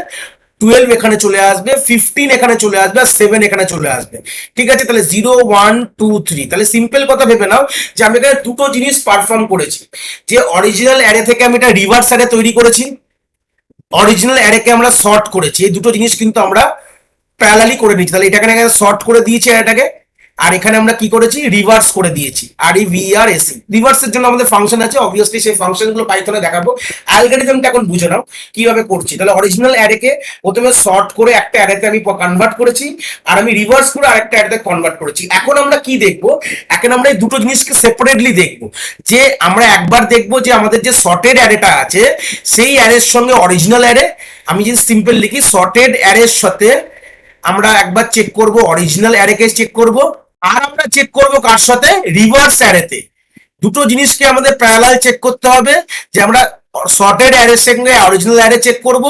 12 এখানে চলে আসবে, 15 এখানে চলে আসবে, আর 7 এখানে চলে আসবে, ঠিক আছে। তাহলে 0 1 2 3, তাহলে সিম্পল কথা ভেবে নাও যে আমি এখানে দুটো জিনিস পারফর্ম করেছি, যে অরিজিনাল অ্যারে থেকে আমি এটা রিভার্স অ্যারে তৈরি করেছি, অরিজিনাল অ্যারেকে আমরা শর্ট করেছি, এই দুটো জিনিস কিন্তু আমরা প্যারালালি করে নিচ্ছি। তাহলে এটাকে শর্ট করে দিয়েছি অ্যারেটাকে, আর এখানে আমরা কি করেছি, রিভার্স করে দিয়েছি, আর ই ভি আর এসি। রিভার্সের জন্য আমাদের ফাংশন আছে, অবভিয়াসলি সেই ফাংশনগুলো পাইথনে দেখাবো। অ্যালগরিদমটা এখন বুঝে নাও কিভাবে করছি। তাহলে অরিজিনাল অ্যারেকে প্রথমে শর্ট করে একটা অ্যারেতে আমি কনভার্ট করেছি, আর আমি রিভার্স করে আরেকটা অ্যারেতে কনভার্ট করেছি। এখন আমরা কি দেখবো, এখন আমরা এই দুটো জিনিসকে সেপারেটলি দেখবো। যে আমরা একবার দেখবো যে আমাদের যে শর্টেড অ্যারেটা আছে সেই অ্যারের সঙ্গে অরিজিনাল অ্যারে, আমি যদি সিম্পল লিখি শর্টেড অ্যারের সাথে আমরা একবার চেক করব অরিজিনাল অ্যারেকে চেক করব, আর আমরা চেক করব কার সাথে, রিভার্স অ্যারেতে। দুটো জিনিসকে আমাদের প্যারালাল চেক করতে হবে, যে আমরা শর্টেড অ্যারের সঙ্গে অরিজিনাল অ্যারে চেক করব,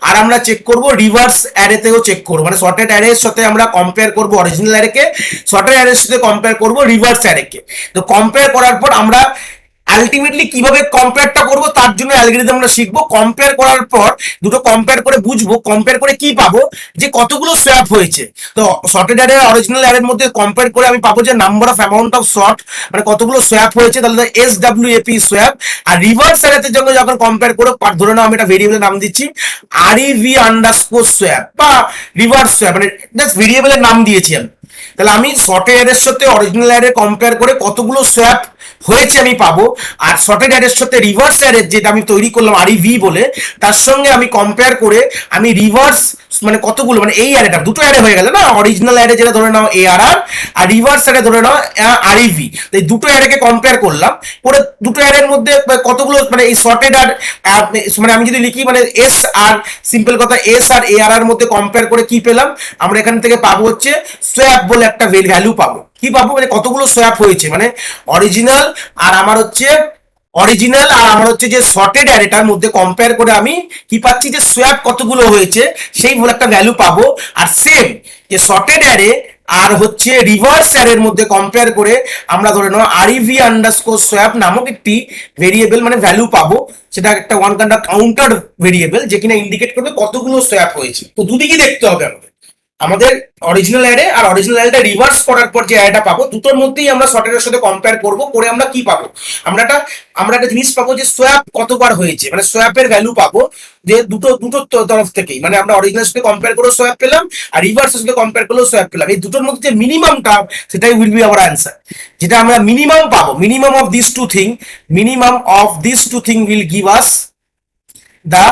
আর আমরা চেক করব রিভার্স অ্যারেতেও চেক করব, মানে শর্টেড অ্যারের সাথে আমরা কম্পেয়ার করব অরিজিনাল অ্যারেকে, শর্টেড অ্যারের সাথে কম্পেয়ার করব রিভার্স অ্যারেকে। তো কম্পেয়ার করার পর আমরা আলটিমেটলি কিভাবে কম্পেয়ারটা করব তার জন্য অ্যালগরিদম আমরা শিখবো। কম্পেয়ার করার পর দুটো কম্পেয়ার করে বুঝবো, কম্পেয়ার করে কি পাবো, যে কতগুলো সোয়াপ হয়েছে। তো শর্টেড অ্যারে অরিজিনাল অ্যারের মধ্যে কম্পেয়ার করে আমি পাবো যে number of amount of short, মানে কতগুলো সোয়াপ হয়েছে, তাহলে এস ডাব্লিউ এপি সোয়াপ। আর রিভার্স অ্যারেতে যখন কম্পেয়ার করে, ধরে নাও আমি একটা ভেরিয়েবলের নাম দিচ্ছি আর ই ভি আন্ডারস্কোর সোয়াপ বা রিভার্স সোয়াপ, মানে জাস্ট ভেরিয়েবলের নাম দিয়েছি আমি। তাহলে আমি শর্টেড অ্যারের সাথে অরিজিনাল অ্যারে কম্পেয়ার করে কতগুলো সোয়াপ হয়েছে আমি পাবো, আর শর্টেড অ্যারের সাথে রিভার্স অ্যারের যেটা আমি তৈরি করলাম আর ভি বলে, তার সঙ্গে আমি কম্পেয়ার করে আমি রিভার্স মানে কতগুলো, মানে এই অ্যারেটা দুটো অ্যারে হয়ে গেল না, অরিজিনাল অ্যারে যেটা ধরে নাও এ আর আর, আর রিভার্স অ্যারে ধরে নাও আর ভি। এই দুটো অ্যারেকে কম্পেয়ার করলাম করে, দুটো অ্যারের মধ্যে কতগুলো মানে এই শর্টেড আর মানে আমি যদি লিখি মানে এস আর, সিম্পল কথা এস আর এ আর এর মধ্যে কম্পেয়ার করে কি পেলাম, আমরা এখান থেকে পাবো হচ্ছে সোয়াপ বলে একটা ভ্যালু পাবো। কি পাবো, মানে কতগুলো সোয়াপ হয়েছে, মানে অরিজিনাল আর আমার হচ্ছে যে শর্টেড অ্যারেটার মধ্যে কম্পেয়ার করে আমি কি পাচ্ছি, যে সোয়াপ কতগুলো হয়েছে সেই বলে একটা ভ্যালু পাবো। আর সেম যে শর্টেড অ্যারে আর হচ্ছে রিভার্স অ্যারের মধ্যে কম্পেয়ার করে আমরা ধরে নাও আর ইভি আন্ডারস্কোর সোয়াপ নামক একটি ভেরিয়েবল মানে ভ্যালু পাবো, সেটা একটা one kind of counter variable যে কিনা ইন্ডিকেট করবে কতগুলো সোয়াপ হয়েছে। তো দুদিকে দেখতে হবে আমাদের অরিজিনাল অ্যারে আর অরিজিনাল অ্যারেটা রিভার্স করার পর যে অ্যারেটা পাবো, দুটোর মধ্যেই আমরা শর্টের সাথে কম্পেয়ার করব, করে আমরা কি পাবো, আমরা একটা জিনিস পাবো যে সোয়াপ কতবার হয়েছে, মানে সোয়াপের ভ্যালু পাবো, যে দুটো তরফ থেকেই, মানে আমরা অরিজিনাল সাথে কম্পেয়ার করে সোয়াপ পেলাম আর রিভার্সের সাথে কম্পেয়ার করলেও সোয়াপ পেলাম। এই দুটোর মধ্যে যে মিনিমামটা সেটাই উইল বি আওয়ার অ্যান্সার, যেটা আমরা মিনিমাম পাবো। Minimum of this two thing will give us the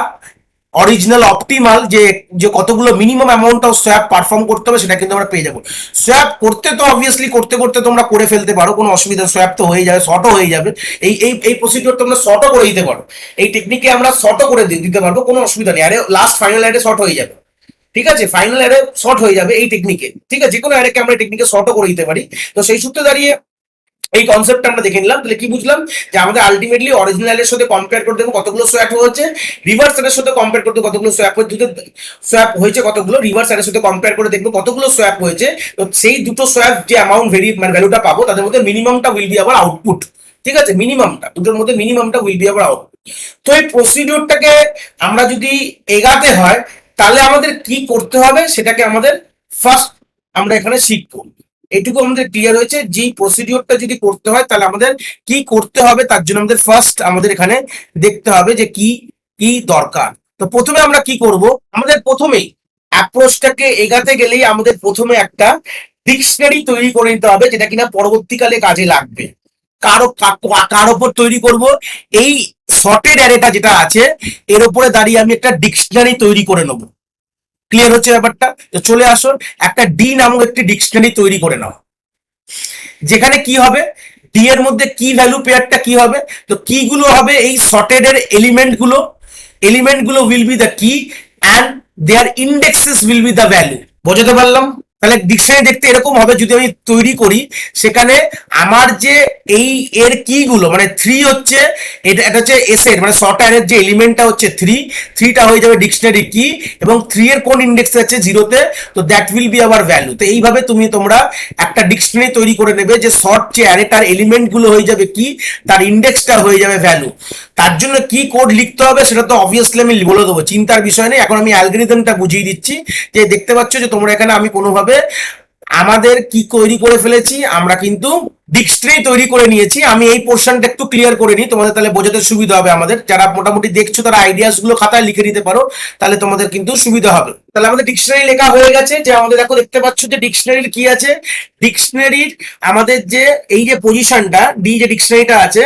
original optimal, যে যে কতগুলো minimum amount of swap perform করতে হবে সেটা কিন্তু আমরা পেয়ে যাবো। সোয়াপ করতে তো অবভিয়াসলি করতে করতে তোমরা করে ফেলতে পারো, কোনো অসুবিধা, সোয়াপ তো হয়ে যাবে, শর্টও হয়ে যাবে। এই প্রসিডিওর তোমরা শর্টও করে দিতে পারো, এই টেকনিকে আমরা শর্টও করে দিতে পারবো, কোনো অসুবিধা নেই। আরে লাস্ট ফাইনাল অ্যারে শর্ট হয়ে যাবে, ঠিক আছে, ফাইনাল অ্যারে শর্ট হয়ে যাবে এই টেকনিকে, ঠিক আছে, যে কোনো অ্যারেকে আমরা টেকনিকে শর্টও করে দিতে পারি। তো সেই সূত্রে দাঁড়িয়ে এই কনসেপ্টটা আমরা দেখে নিলাম। তাহলে কি বুঝলাম, যে আমাদের আলটিমেটলি অরিজিনালের সাথে কম্পেয়ার করতে দেখবো কতগুলো সোয়াপ হয়েছে, রিভার্স এর সাথে কম্পেয়ার করতে কতগুলো সোয়াপ হয়েছে, সোয়াপ হয়েছে কতগুলো, রিভার্স এর সাথে কম্পেয়ার করে দেখবো কতগুলো সোয়াপ হয়েছে। তো সেই দুটো সোয়াপ যে অ্যামাউন্ট মানে ভ্যালুটা পাবো, তাদের মধ্যে মিনিমামটা উইল বি আওয়ার আউটপুট, ঠিক আছে, মিনিমামটা দুটোর মধ্যে মিনিমামটা উইল বি আওয়ার আউটপুট। তো এই প্রসিডিওরটাকে আমরা যদি এগাতে হয় তাহলে আমাদের কি করতে হবে, সেটাকে আমাদের ফার্স্ট আমরা এখানে শিখবো। এইটুকু আমাদের ক্লিয়ার হয়েছে, যে প্রসিডিওরটা যদি করতে হয় তাহলে আমাদের কি করতে হবে, তার জন্য আমাদের ফার্স্ট আমাদের এখানে দেখতে হবে যে কি কি দরকার। তো প্রথমে আমরা কি করব, আমাদের প্রথমেই অ্যাপ্রোচটাকে এগাতে গেলেই আমাদের প্রথমে একটা ডিকশনারি তৈরি করে নিতে হবে, যেটা কিনা পরবর্তীকালে কাজে লাগবে। কার ওপর তৈরি করব, এই শর্টেড অ্যারেটা যেটা আছে এর উপরে দাঁড়িয়ে আমি একটা ডিকশনারি তৈরি করে নেবো। ক্লিয়ার হচ্ছে ব্যাপারটা? তো চলে আসো, একটা ডি নামক একটি ডিকশনারি তৈরি করে নাও, যেখানে কি হবে, ডি এর মধ্যে কি ভ্যালু পেয়ারটা কি হবে, তো কি গুলো হবে এই সর্টেড এর এলিমেন্ট গুলো will be the key and their indexes will be the value. বোঝাতে পারলাম? তাহলে ডিকশনারি দেখতে এরকম হবে যদি আমি তৈরি করি, সেখানে আমার যে এই এর কি গুলো মানে থ্রি হচ্ছে, এটা হচ্ছে এস এর মানে শর্ট অ্যারের যে এলিমেন্টটা হচ্ছে থ্রিটা হয়ে যাবে ডিকশনারি কি, এবং থ্রি এর কোন ইন্ডেক্স আছে জিরোতে, তো that will B hour value. তো এইভাবে তোমরা একটা ডিকশনারি তৈরি করে নেবে যে শর্ট যে অ্যারেটার এলিমেন্ট গুলো হয়ে যাবে কি, তার ইন্ডেক্সটা হয়ে যাবে ভ্যালু। তার জন্য কি কোড লিখতে হবে সেটা তো অবভিয়াসলি আমি বলে দেবো, চিন্তার বিষয় নেই। এখন আমি অ্যালগরিদমটা বুঝিয়ে দিচ্ছি, যে দেখতে পাচ্ছ যে তোমরা এখানে আমি কোনোভাবে আমাদের কি তৈরি করে ফেলেছি, আমরা কিন্তু ডিকশনারি তৈরি করে নিয়েছি। আমি এই পোর্শনটা একটু ক্লিয়ার করে নিই, তোমাদের তাহলে বোঝাতে সুবিধা হবে। আমাদের যারা মোটামুটি দেখছো তারা আইডিয়াস গুলো খাতায় লিখে নিতে পারো, তাহলে তোমাদের কিন্তু সুবিধা হবে। তাহলে আমাদের ডিকশনারি লেখা হয়ে গেছে, যে আমাদের দেখো দেখতে পাচ্ছ যে ডিকশনারির কি আছে, ডিকশনারির আমাদের যে এই যে পজিশনটা ডি যে ডিকশনারিটা আছে,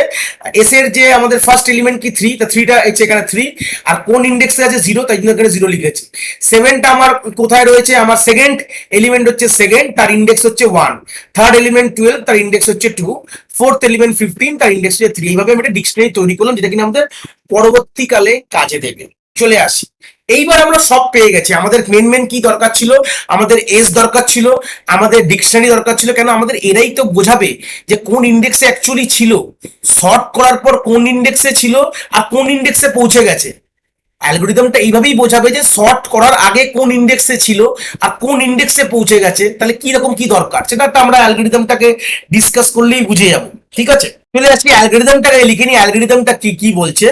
এস এর যে আমাদের ফার্স্ট এলিমেন্ট কি থ্রি, তা থ্রিটা এখানে থ্রি, আর কোন ইন্ডেক্সে আছে জিরো, তাই জন্য এখানে জিরো লিখেছি। সেভেনটা আমার কোথায় রয়েছে, আমার সেকেন্ড এলিমেন্ট হচ্ছে সেকেন্ড, তার ইন্ডেক্স হচ্ছে ওয়ান, থার্ড এলিমেন্ট 12, তার ইন্ডেক্স হচ্ছে টু, ফোর্থ এলিমেন্ট 15, তার ইন্ডেক্স হচ্ছে থ্রি। এইভাবে আমি একটা ডিকশনারি তৈরি করলাম, যেটা কিনা আমাদের পরবর্তীকালে কাজে দেবে। চলে আসি, এইবার আমরা সব পেয়ে গেছি। আমাদের মেন কি দরকার ছিল, আমাদের এস দরকার ছিল, আমাদের ডিকশনারি দরকার ছিল। কেন, আমাদের এরাই তো বোঝাবে যে কোন ইন্ডেক্সে অ্যাকচুয়ালি ছিল, সর্ট করার পর কোন ইন্ডেক্সে ছিল আর কোন ইন্ডেক্সে পৌঁছে গেছে। অ্যালগোরিদমটা এইভাবেই বোঝাবে যে সর্ট করার আগে কোন ইন্ডেক্সে ছিল আর কোন ইন্ডেক্সে পৌঁছে গেছে, তাহলে কি রকম কি দরকার সেটা আমরা অ্যালগোরিদমটাকে ডিসকাস করলেই বুঝে যাবো। ঠিক আছে, চলে আসছি অ্যালগোরিদমটাকে লিখে নি, অ্যালগোরিদমটা কি কি বলছে।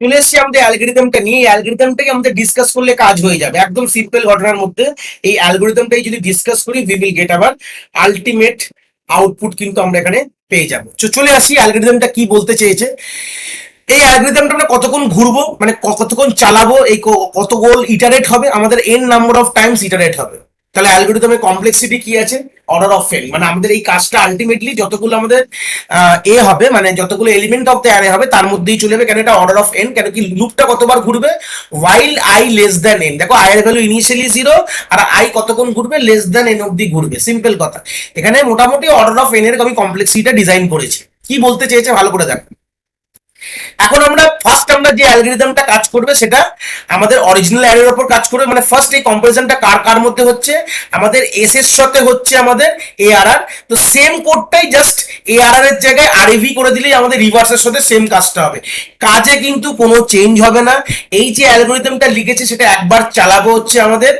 চলে এসছি আমাদের অ্যালগোরিদমটা নিয়ে, অ্যালগোরিদমটাকে আমাদের ডিসকাস করলে কাজ হয়ে যাবে একদম সিম্পল ঘটনার মধ্যে। এই অ্যালগোরিদমটাই যদি ডিসকাস করি, উই উইল গেট আবার আলটিমেট আউটপুট কিন্তু আমরা এখানে পেয়ে যাবো। চলে আসি অ্যালগোরিদমটা কি বলতে চেয়েছে। এই অ্যালগরিদমটা আমরা কতক্ষণ ঘুরবো, মানে কতক্ষণ চালাবো, এই কত গোল ইটারেট হবে, আমাদের N number of Times iterate হবে। তাহলে অ্যালগরিদমের কমপ্লেক্সিটি কি আছে, অর্ডার অফ এন, মানে আমাদের এই কাজটা আলটিমেটলি যতগুলো আমাদের এ হবে, মানে যতগুলো এলিমেন্ট অফ দ্য অ্যারে হবে তার মধ্যেই চলে যাবে। কেন এটা অর্ডার অফ এন, কেন কি লুপটা কতবার ঘুরবে, while i less than n. দেখো আই এর ভ্যালু ইনিশিয়ালি জিরো, আর আই কতক্ষণ ঘুরবে, লেস দ্যান এন অব্দি ঘুরবে। সিম্পল কথা, এখানে মোটামুটি অর্ডার অফ এন এর আমি কমপ্লেক্সিটিটা ডিজাইন করেছি। কি বলতে চেয়েছে ভালো করে দেখো। এখন আমরা যে অ্যালগরিদমটা কাজ করবে সেটা আমাদের অরিজিনাল অ্যারের উপর কাজ করবে। মানে ফার্স্ট এই কম্পারিজনটা কার মধ্যে হচ্ছে, আমাদের এস এর সাথে হচ্ছে আমাদের এআরআর। তো সেম কোডটাই জাস্ট এআরআর এর জায়গায় আরএভি করে দিলেই আমাদের রিভার্সের সাথে সেম কাজটা হবে। কাজে কিন্তু কোনো চেঞ্জ হবে না। এই যে অ্যালগরিদমটা লিখেছি সেটা একবার চালাবো হচ্ছে আমাদের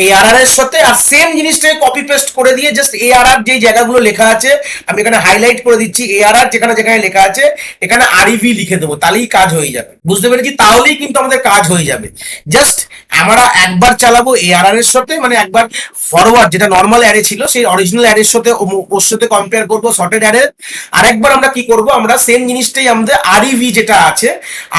এআরআর এর সাথে, আর সেম জিনিসটাকে কপি পেস্ট করে দিয়ে জাস্ট এআরআর যে জায়গাগুলো লেখা আছে আমি এখানে হাইলাইট করে দিচ্ছি, এআরআর যেখানে যেখানে লেখা আছে এখানে আরইভি লিখে দেবো, তাহলেই কাজ হয়ে যাবে। বুঝতে পেরেছি? তাহলেই কিন্তু আমাদের কাজ হয়ে যাবে। জাস্ট আমরা একবার চালাবো এআরআর এর সাথে, মানে একবার ফরওয়ার্ড যেটা নর্মাল অ্যারে ছিল সেই অরিজিনাল অ্যারের সাথে ওর সাথে কম্পেয়ার করবো শর্টেড অ্যারে। আর একবার আমরা কি করব, আমরা সেম জিনিসটাই আমাদের আরইভি যেটা আছে,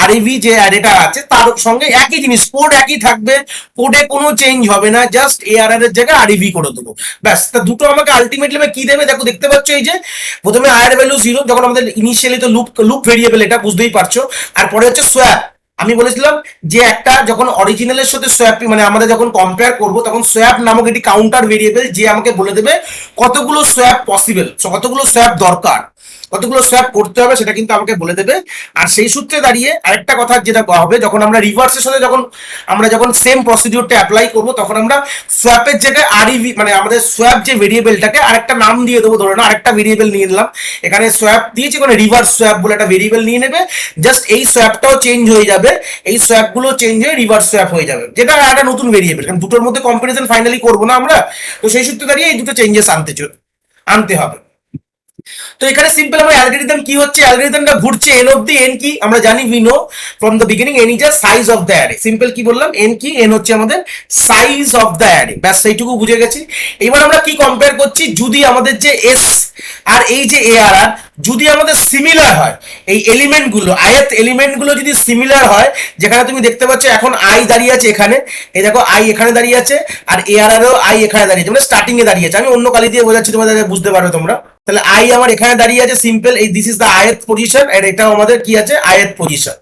আরইভি যে অ্যারেটা আছে তার সঙ্গে একই জিনিস, কোড একই থাকবে, কোডে কোনো চেঞ্জ হবে না, জাস্ট এআরআর এর জায়গায় আরইভি করে দেবো, ব্যাস। তা দুটো আমাকে আলটিমেটলি কি দেবে দেখো, দেখতে পাচ্ছ এই যে প্রথমে আই এর ভ্যালু জিরো, যখন আমাদের ইনিশিয়ালি তো লুপ ভেরিয়েবল এটা বুঝতেই পারছো, আর পরে হচ্ছে সোয়াপ। আমি বলেছিলাম যে একটা যখন অরিজিনালের সাথে সোয়াপ মানে আমরা যখন কম্পেয়ার করব তখন সোয়াপ নামক একটি কাউন্টার ভেরিয়েবল যে আমাকে বলে দেবে কতগুলো সোয়াপ পসিবল, কতগুলো সোয়াপ দরকার, কতগুলো সোয়াপ করতে হবে সেটা কিন্তু আমাকে বলে দেবে। আর সেই সূত্রে দাঁড়িয়ে আরেকটা কথা যেটা হবে, যখন আমরা রিভার্সের সাথে যখন সেম প্রসিডিউরটা অ্যাপ্লাই করব তখন আমরা সোয়াপের জায়গায় আরইভি মানে আমাদের সোয়াপ যে ভেরিয়েবলটাকে আরেকটা নাম দিয়ে দেবো, ধরে না আরেকটা ভেরিয়েবল নিয়ে নিলাম, এখানে সোয়াপ দিয়েছি কোনো রিভার্স সোয়াপ বলে একটা ভেরিয়েবল নিয়ে নেবে, জাস্ট এই সোয়াপটাও চেঞ্জ হয়ে যাবে, এই সোয়াপগুলো চেঞ্জ হয়ে রিভার্স সোয়াপ হয়ে যাবে, যেটা একটা নতুন ভেরিয়েবল, কারণ দুটোর মধ্যে কম্পারিজন ফাইনালি করবো না আমরা, তো সেই সূত্রে দাঁড়িয়ে এই দুটো চেঞ্জেস আনতে হবে। তো এখানে সিম্পল আমার অ্যালগরিদম কি হচ্ছে, অ্যালগরিদমটা ঘুরছে এন অফ দি এন কি আমরা জানি, we know from the beginning N is a size of the array. Simple কি বললাম, এন কি, এন হচ্ছে আমাদের সাইজ অফ দ্য অ্যারে, ব্যাস সেইটুকু বুঝে গেছি। এবার আমরা কি কম্পেয়ার করছি, যদি আমাদের যে এস আর এই যে এআরআর যদি আমাদের সিমিলার হয়, এই এলিমেন্টগুলো আয়াত এলিমেন্টগুলো যদি সিমিলার হয়, যেখানে তুমি দেখতে পাচ্ছ এখন আই দাঁড়িয়ে আছে এখানে, এই দেখো আই এখানে দাঁড়িয়ে আছে আর এআরআরও আই এখানে দাঁড়িয়ে আছে, মানে স্টার্টিং এ দাঁড়িয়ে আছে, আমি অন্য কালি দিয়ে বোঝাচ্ছি তোমাদের বুঝতে পারবে তোমরা। তাহলে আই আমার এখানে দাঁড়িয়ে আছে, সিম্পল এই দিস ইজ দ্য আয়াত পজিশন, আর এটাও আমাদের কি আছে আয়াত পজিশন।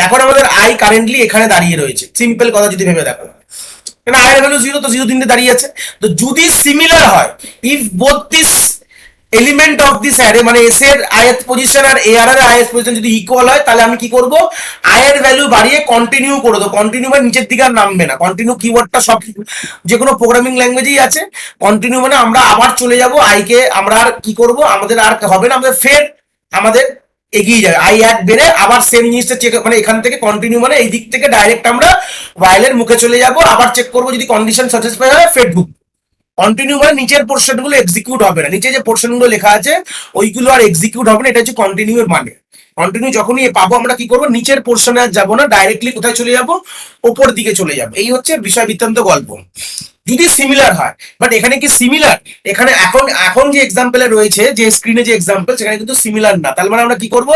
এখন আমাদের আই কারেন্টলি এখানে দাঁড়িয়ে রয়েছে, সিম্পল কথা যদি ভেবে দেখো। কারণ আয়ের ভ্যালু জিরো, তো জিরো তিনটে দাঁড়িয়ে আছে। তো যদি সিমিলার হয়, if both this element of this array, মানে এস এর ith পজিশন আর এআর এর ith পজিশন যদি ইকুয়াল হয়, তাহলে আমি কি করব, আয়ের ভ্যালু বাড়িয়ে কন্টিনিউ করে দেবো। কন্টিনিউ মানে নিচের দিকে আর নামবে না। কন্টিনিউ কিওয়ার্ডটা সব যে কোনো প্রোগ্রামিং ল্যাঙ্গুয়েজেই আছে। কন্টিনিউ মানে আমরা আবার চলে যাব আইকে, আমরা আর কি করব, আমাদের আর হবে না, আমাদের ফের আমাদের এগিয়ে যাবে, আই এক বেড়ে আবার সেম জিনিসটা চেক, মানে এখান থেকে কন্টিনিউ মানে এই দিক থেকে ডাইরেক্ট আমরা ওয়াইলের মুখে চলে যাব, আবার চেক করবো, যদি কন্ডিশন স্যাটিসফাই হয় ফের ঢুকবো। কন্টিনিউ মানে নিচের পোর্শন গুলো এক্সিকিউট হবে না, নিচে যে পোর্শন গুলো লেখা আছে ওইগুলো আর এক্সিকিউট হবে না। এটা হচ্ছে কন্টিনিউ এর মানে। কন্টিনিউ যখনই পাবো আমরা কি করবো, নিচের পোর্শনে আর যাবো না, ডাইরেক্টলি কোথায় চলে যাব, ওপর দিকে চলে যাবো। এই হচ্ছে বিষয় বৃত্তান্ত গল্প, যদি সিমিলার হয়। বাট এখানে কি সিমিলার, এখানে এখন এখন যে এক্সাম্পলে রয়েছে, যে স্ক্রিনে যে এক্সাম্পল, সেখানে কিন্তু সিমিলার না। তার মানে আমরা কি করব,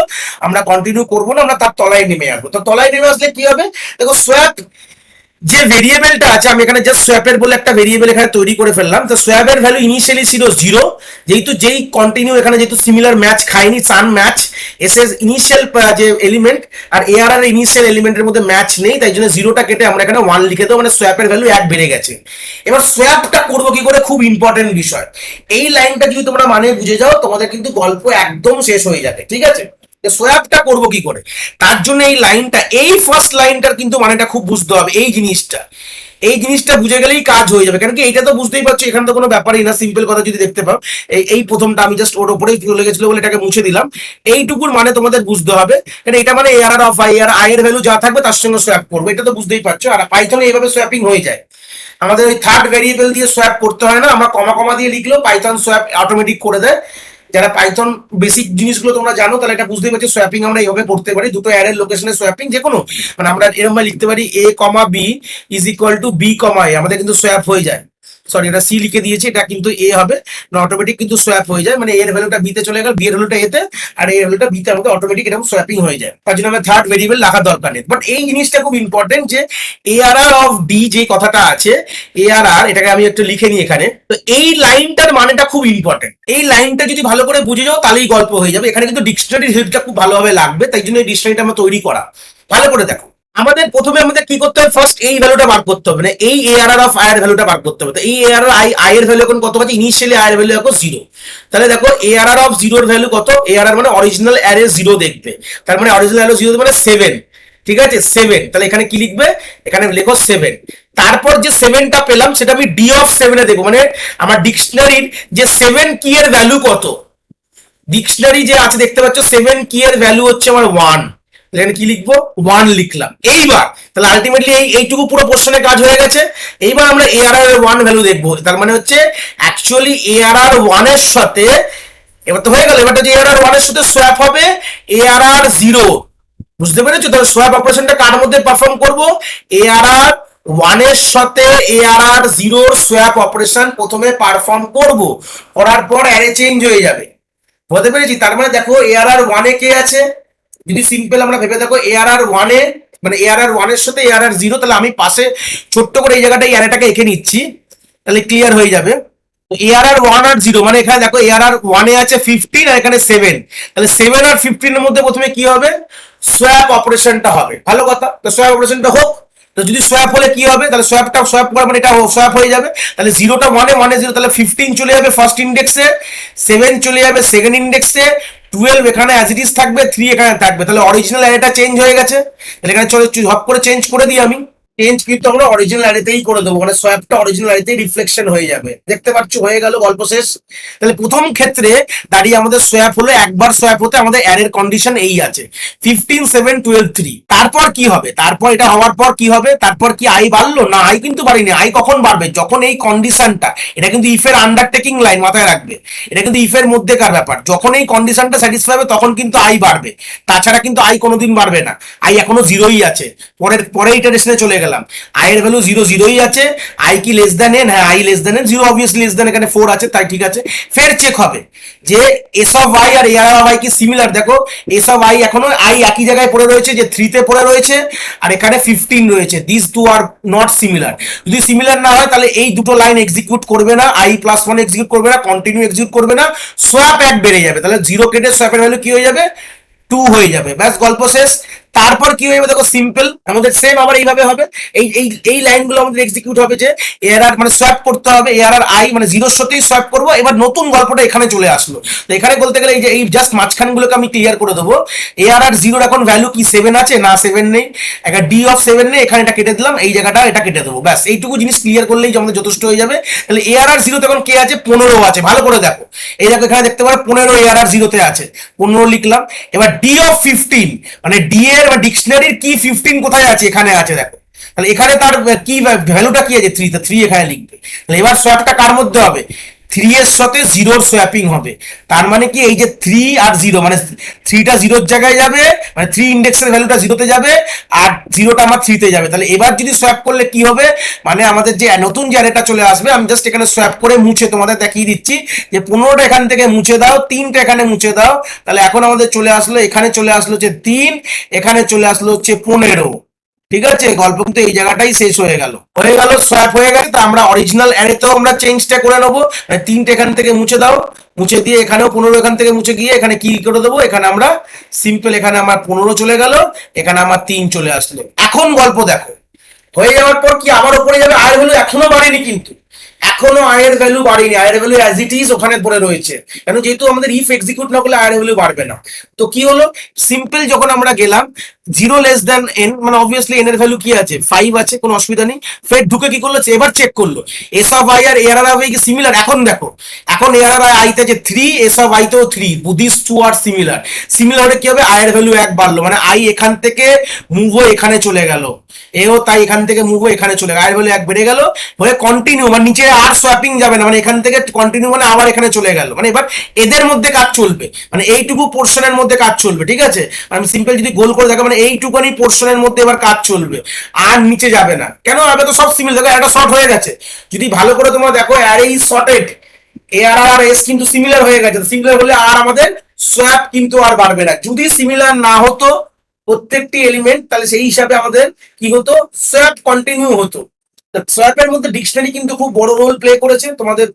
আমরা কন্টিনিউ করবো না, আমরা তার তলায় নেমে আসবো। তো তলায় নেমে আসলে কি হবে, দেখো সোয়াপ যে ভেরিয়েবলটা আছে, আমি এখানে জাস্ট সোয়াপের বলে একটা ভেরিয়েবল এখানে তৈরি করে ফেললাম। তো সোয়াপের ভ্যালু ইনিশিয়ালি ছিল জিরো, যেহেতু যেই কন্টিনিউ এখানে যেহেতু সিমিলার ম্যাচ খায়নি, সান ম্যাচ এস এর ইনিশিয়াল যে এলিমেন্ট আর এআর এর ইনিশিয়াল এলিমেন্টের মধ্যে ম্যাচ নেই, তাই জন্য জিরোটা কেটে আমরা এখানে ওয়ান লিখে দেবো, মানে সোয়াপের ভ্যালু এক বেড়ে গেছে। এবার সোয়াপটা করবো কি করে, খুব ইম্পর্টেন্ট বিষয়। এই লাইনটা যদি তোমরা মানে বুঝে যাও, তোমাদের কিন্তু গল্প একদম শেষ হয়ে যাবে, ঠিক আছে। সোয়াপটা করবো কি করে, তার জন্য এই লাইনটা, এই ফার্স্ট লাইনটার কিন্তু মানেটা খুব বুঝতে হবে। এই জিনিসটা বুঝে গেলেই কাজ হয়ে যাবে, কারণ কি এইটা তো বুঝতেই পারছো, এখানে তো কোনো ব্যাপারই না, সিম্পল কথা যদি দেখতে পাও। এই প্রথমটা আমি জাস্ট ওর উপরেই চলে গেছিল বলে এটাকে মুছে দিলাম। এইটুকুর মানে তোমাদের বুঝতে হবে, কারণ এটা মানে এআর অফ আই, আর আই এর ভ্যালু যা থাকবে তার সঙ্গে সোয়াপ করবো, এটা তো বুঝতেই পারছো। আর পাইথনে এইভাবে সোয়াপিং হয়ে যায়, আমাদের ওই থার্ড ভেরিয়েবল দিয়ে সোয়াপ করতে হয় না, আমরা কমা কমা দিয়ে লিখলেও পাইথন সোয়াপ অটোমেটিক করে দেয়। যারা পাইথন বেসিক জিনিসগুলো তোমরা জানো, তাহলে এটা বুঝতেই পারছি সোয়াপিং আমরা এইভাবে করতে পারি, দুটো অ্যারের লোকেশনে সোয়াপিং যে কোনো, মানে আমরা এরকম ভাবে লিখতে পারি A comma B is equal to B comma A, আমাদের কিন্তু সোয়াপ হয়ে যায়। সরি, এটা সি লিখে দিয়েছি, এটা কিন্তু এ হবে না, অটোমেটিক কিন্তু সোয়াপ হয়ে যায়, মানে এর ভ্যালুটা বিতে চলে গেল, বি এর ভ্যালুটা এতে, আর এর ভ্যালুটা বিতে আমাদের অটোমেটিক এরকম সোয়াপিং হয়ে যায়। তার জন্য আমরা থার্ড ভেরিয়েবল রাখার দরকার নেই। বাট এই জিনিসটা খুব ইম্পর্টেন্ট যে এআরআর অফ ডি যে কথাটা আছে, এআরআর, এটাকে আমি একটু লিখে নিই এখানে। তো এই লাইনটার মানেটা খুব ইম্পর্টেন্ট, এই লাইনটা যদি ভালো করে বুঝে যাও তাহলেই গল্প হয়ে যাবে। এখানে কিন্তু ডিকশনারির হেল্পটা খুব ভালোভাবে লাগবে, তাই জন্য এই ডিকশনারিটা আমরা তৈরি করা। ভালো করে দেখো, আমাদের প্রথমে আমাদের কি করতে হবে, ফার্স্ট এই ভ্যালুটা বার করতে হবে, মানে এই এআরআর অফ আই এর ভ্যালুটা বার করতে হবে। তো এই এআরআর আই এর ভ্যালু এখন কত আছে, ইনিশিয়ালি আই এর ভ্যালু এখন জিরো। তাহলে দেখো এআরআর অফ জিরোর ভ্যালু কত, এআরআর মানে অরিজিনাল অ্যারে জিরো দেখবে, তার মানে অরিজিনাল অ্যারে জিরো মানে 7, ঠিক আছে 7। তাহলে এখানে কি লিখবে, এখানে লেখো 7। তারপর যে 7টা পেলাম সেটা আমি ডি অফ 7 এ দেখবো, মানে আমার ডিকশনারির যে 7 কি এর ভ্যালু কত, ডিকশনারি যে আছে দেখতে পাচ্ছ 7 কি এর ভ্যালু হচ্ছে আমার 1, এখানে কি লিখবো 1 লিখলাম। এইবার তাহলে আলটিমেটলি এইটুকু পুরো পোর্শনে কাজ হয়ে গেছে। এইবার আমরা এআরআর এর 1 ভ্যালু দেখবো, তার মানে হচ্ছে অ্যাকচুয়ালি এআরআর 1 এর সাথে, এবার তো হয়ে গেল, এবারটা যে এআরআর 1 এর সাথে সোয়াপ হবে এআরআর 0, বুঝতে পেরেছো। তাহলে সোয়াপ অপারেশনটা কার মধ্যে পারফর্ম করব, এআরআর 1 এর সাথে এআরআর 0 এর সোয়াপ অপারেশন প্রথমে পারফর্ম করব, করার পর অ্যারে চেঞ্জ হয়ে যাবে, বুঝতে পেরেছি। তার মানে দেখো এআরআর 1 এ কে আছে, যদি সিম্পল আমরা ভেবে দেখো এআরআর 1 এ, মানে এআরআর 1 এর সাথে এআরআর 0, তাহলে আমি পাশে ছোট্ট করে এই জায়গাটা অ্যারেটাকে এঁকে নিচ্ছি, তাহলে ক্লিয়ার হয়ে যাবে। এআরআর 1 আর 0, মানে এখানে দেখো এআরআর 1 এ আছে 15 আর এখানে 7, তাহলে 7 আর 15 এর মধ্যে প্রথমে কি হবে, সোয়াপ অপারেশনটা হবে। ভালো কথা, তো সোয়াপ অপারেশনটা হোক। তো যদি সোয়াপ হলে কি হবে, তাহলে সোয়াপ করা মানে এটা সোয়াপ হয়ে যাবে, তাহলে 0টা 1 এ 1 এ 0, তাহলে 15 চলে যাবে ফার্স্ট ইন্ডেক্সে, 7 চলে যাবে সেকেন্ড ইন্ডেক্সে, 12 এখানে অ্যাজ ইট ইজ থাকবে, 3 এখানে থাকবে, তাহলে অরিজিনাল অ্যারেটা চেঞ্জ হয়ে গেছে। তাহলে এখানে চলে হপ করে চেঞ্জ করে দিই আমি, চেঞ্জ কিন্তু আমরা অরিজিনাল অ্যারেতেই করে দেবো, মানে সোয়াপটা অরিজিনাল অ্যারেতেই রিফ্লেকশন হয়ে যাবে। দেখতে পাচ্ছ হয়ে গেল, গল্প শেষ। তাহলে প্রথম ক্ষেত্রে দাঁড়িয়ে আমাদের সোয়াপ হলো, একবার সোয়াপ হতে আমাদের অ্যারের কন্ডিশন এই আছে 15 7 12 3। তারপর কি হবে, তারপর এটা হওয়ার পর কি হবে, তারপর কি আই বাড়লো না, আই কিন্তু বাড়িনি। আই কখন বাড়বে, যখন এই কন্ডিশনটা, এটা কিন্তু ইফের আন্ডারটেকিং লাইন, মাথায় রাখবে, এটা কিন্তু ইফের মধ্যেকার ব্যাপার, যখন এই কন্ডিশনটা স্যাটিসফাই হবে তখন কিন্তু আই বাড়বে, তাছাড়া কিন্তু আই কোনোদিন বাড়বে না। আই এখনো জিরোই আছে, পরে ইটারেশনে চলে গেলাম, আই এর ভ্যালু 0 0ই আছে। আই কি লেস দ্যান এন, হ্যাঁ I less than N, 0 obviously less than, এখানে 4 আছে তাই ঠিক আছে। ফের চেক হবে যে এস অফ আই আর এআর অফ আই কি সিমিলার। দেখো এস অফ আই এখনো আই একই জায়গায় পড়ে রয়েছে, যে 3 তে পড়ে রয়েছে, আর এখানে 15 রয়েছে, this two are not similar. যদি সিমিলার না হয় তাহলে এই দুটো লাইন এক্সিকিউট করবে না, আই প্লাস 1 এক্সিকিউট করবে না, কন্টিনিউ এক্সিকিউট করবে না, সোয়াপ এক বেড়ে যাবে, তাহলে 0 কেটে সোয়াপের ভ্যালু কি হয়ে যাবে 2 হয়ে যাবে, ব্যাস গল্প শেষ। তারপর কি হয়ে যাবে দেখো, সিম্পল আমাদের সেম আবার এইভাবে হবে। এই এই এই লাইনগুলো আমাদের এক্সিকিউট হবে যে এআরআর মানে সোয়াপ করতে হবে, এআরআর আই মানে জিরোর সাথেই সোয়াপ করবো। এবার নতুন গল্পটা এখানে চলে আসলো। তো এখানে বলতে গেলে এই যে এই জাস্ট মাঝখানগুলোকে আমি ক্লিয়ার করে দেবো। এআরআর জিরোর এখন ভ্যালু কি 7 আছে না 7 নেই, একটা ডি অফ 7 নেই, এখানে এটা কেটে দিলাম, এই জায়গাটা এটা কেটে দেবো, ব্যাস এইটুকু জিনিস ক্লিয়ার করলেই আমাদের যথেষ্ট হয়ে যাবে। তাহলে এআরআর জিরোতে এখন কে আছে, 15 আছে, ভালো করে দেখো। এই দেখো এখানে দেখতে পারো 15 এআরআর জিরোতে আছে, 15 লিখলাম। এবার ডি অফ 15 মানে ডি এর বা ডিকশনারির কি 15 কোথায় আছে, এখানে আছে দেখো। তাহলে এখানে তার কি ভ্যালুটা কি আছে, 3, তো 3 এখানে লিখবে। তাহলে এবার সোয়াপটা কার মধ্যে হবে, 3 এর সাথে 0 সোয়াপিং হবে। তার মানে কি এই যে 3 আর 0 মানে 3টা 0 জায়গায় যাবে, মানে 3 ইন্ডেক্সের ভ্যালুটা 0 তে যাবে, আর 0টা আমার 3 তে যাবে। তাহলে এবার যদি সোয়াপ করলে কি হবে, মানে আমাদের যে নতুন যে অ্যারেটা চলে আসবে, আমি জাস্ট এখানে সোয়াপ করে মুছে তোমাদের দেখিয়ে দিচ্ছি যে 15টা এখান থেকে মুছে দাও, 3টা এখানে মুছে দাও। তাহলে এখন আমাদের চলে আসলো, এখানে চলে আসলো হচ্ছে 3, এখানে চলে আসলো হচ্ছে 15। ঠিক আছে, গল্প কিন্তু এই জায়গাটাই শেষ হয়ে গেল সোয়াপ হয়ে গেছে। তো আমরা অরিজিনাল অ্যারেতেও আমরা চেঞ্জটা করে নেবো। 3টে এখান থেকে মুছে দাও, মুছে দিয়ে এখানেও 15 এখান থেকে মুছে গিয়ে এখানে কি করে দেবো, এখানে আমরা সিম্পল, এখানে আমার 15 চলে গেল, এখানে আমার 3 চলে আসলো। এখন গল্প দেখো, হয়ে যাওয়ার পর কি আবার উপরে যাবে, আয়ের ভ্যালু এখনো বাড়েনি, কিন্তু এখনো আয়ের ভ্যালু বাড়েনি, আয়ের ভ্যালু অ্যাজ ইট ইজ ওখানে পড়ে রয়েছে। কেন, যেহেতু আমাদের ইফ এক্সিকিউট না করলে আয়ের ভ্যালু বাড়বে না। তো কি হলো, সিম্পল যখন আমরা গেলাম 0 লেস দেন n, মানে অবভিয়াসলি n এর ভ্যালু কি আছে, 5 আছে, কোনো অসুবিধা নেই। ফের ঢুকে কি করলো, এবার চেক করলো এস অফ আই আর এআরআর আই কি সিমিলার। এখন দেখো, এখন এআরআর আই তে আছে 3, এস অফ আই তেও 3, this two are similar. Similar হলে কি হবে, আয়ের ভ্যালু 1 বাড়লো, মানে আই এখান থেকে মুভ হয়ে এখানে চলে গেল, এও তাই এখান থেকে মুভ হয়ে এখানে চলে গেল, আয়ের ভ্যালু 1 বেড়ে গেল, হয়ে কন্টিনিউ, মানে নিচে আর সোয়াপিং যাবে না, মানে এখান থেকে কন্টিনিউ মানে আবার এখানে চলে গেল। মানে এবার এদের মধ্যে কাজ চলবে, মানে এইটুকু পোর্শনের মধ্যে কাজ চলবে। ঠিক আছে, আমি সিম্পল যদি গোল করে দেখো, মানে এইটুকুনি পোর্শনের মধ্যে এবার কাজ চলবে, আর নিচে যাবে না। কেন, আগে তো সব সিমিলার, দেখো একটা শর্ট হয়ে গেছে। যদি ভালো করে তোমরা দেখো, অ্যারে ইজ শর্টেড, এআরআর আর এস কিন্তু সিমিলার হয়ে গেছে। সিমিলার হলে আর আমাদের সোয়াপ কিন্তু আর বাড়বে না। যদি সিমিলার না হতো প্রত্যেকটি এলিমেন্ট, তাহলে সেই হিসাবে আমাদের কি হতো, সোয়াপ কন্টিনিউ হতো। সোয়াপের মধ্যে ডিকশনারি কিন্তু খুব বড় রোল প্লে করেছে তোমাদের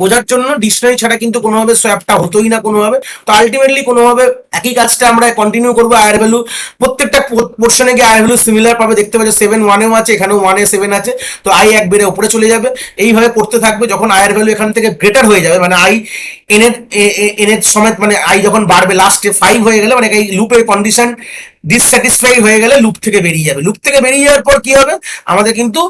বোঝার জন্য। ডিকশনারি ছাড়া কিন্তু কোনোভাবে সোয়াপটা হতোই না কোনোভাবে। তো আলটিমেটলি কোনোভাবে একই কাজটা আমরা কন্টিনিউ করবো। আয়ের ভ্যালু প্রত্যেকটা পোর্শনে গিয়ে আয়ের ভ্যালু সিমিলার পাবে, দেখতে পাচ্ছ 7 1 এও আছে, এখানেও 1 এ 7 আছে, তো আই 1 বেড়ে উপরে চলে যাবে। এইভাবে করতে থাকবে, যখন আয়ের ভ্যালু এখান থেকে গ্রেটার হয়ে যাবে, মানে আই এনের সমেত, মানে আই যখন বাড়বে লাস্টে 5 হয়ে গেলে, মানে এই লুপের কন্ডিশন ডিসস্যাটিসফাই হয়ে গেলে লুপ থেকে বেরিয়ে যাবে। লুপ থেকে বেরিয়ে যাওয়ার পর কি হবে, আমাদের কিন্তু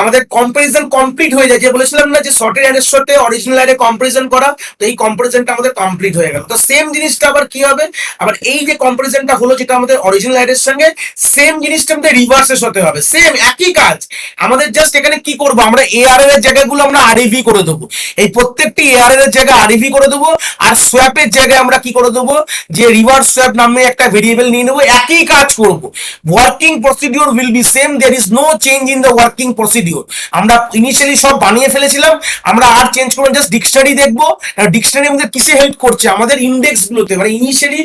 আমাদের কম্পারিজন কমপ্লিট হয়ে যায়। যে বলেছিলাম না যে শর্টের অ্যারের সাথে অরিজিনাল অ্যারে কম্পারিজন করা, তো এই কম্পারিজনটা আমাদের কমপ্লিট হয়ে গেল। তো সেম জিনিসটা আবার কি হবে, আবার এই যে কম্পারিজনটা হলো যেটা আমাদের অরিজিনাল অ্যারের সঙ্গে, সেম জিনিসটা আমাদের রিভার্সের সাথে হবে, সেম একই কাজ। আমাদের জাস্ট এখানে কি করব, আমরা এআরআর এর জায়গাগুলো আমরা আরইভি করে দেবো, এই প্রত্যেকটি এআরআর এর জায়গা আরইভি করে দেবো। আর সোয়াপের জায়গায় আমরা কি করে দেবো, যে রিভার্স সোয়াপ নামে একটা ভেরিয়েবল নিয়ে নেবো, একই কাজ করব। Working procedure will be same, there is no change in the working procedure. আমরা ইনিশিয়ালি সব বানিয়ে ফেলেছিলাম, আমরা আর চেঞ্জ করবো, জাস্ট ডিকশনারি দেখবো। ডিকশনারি আমাদের কিসে হেল্প করছে, আমাদের ইন্ডেক্স গুলোতে, মানে ইনিশিয়ালি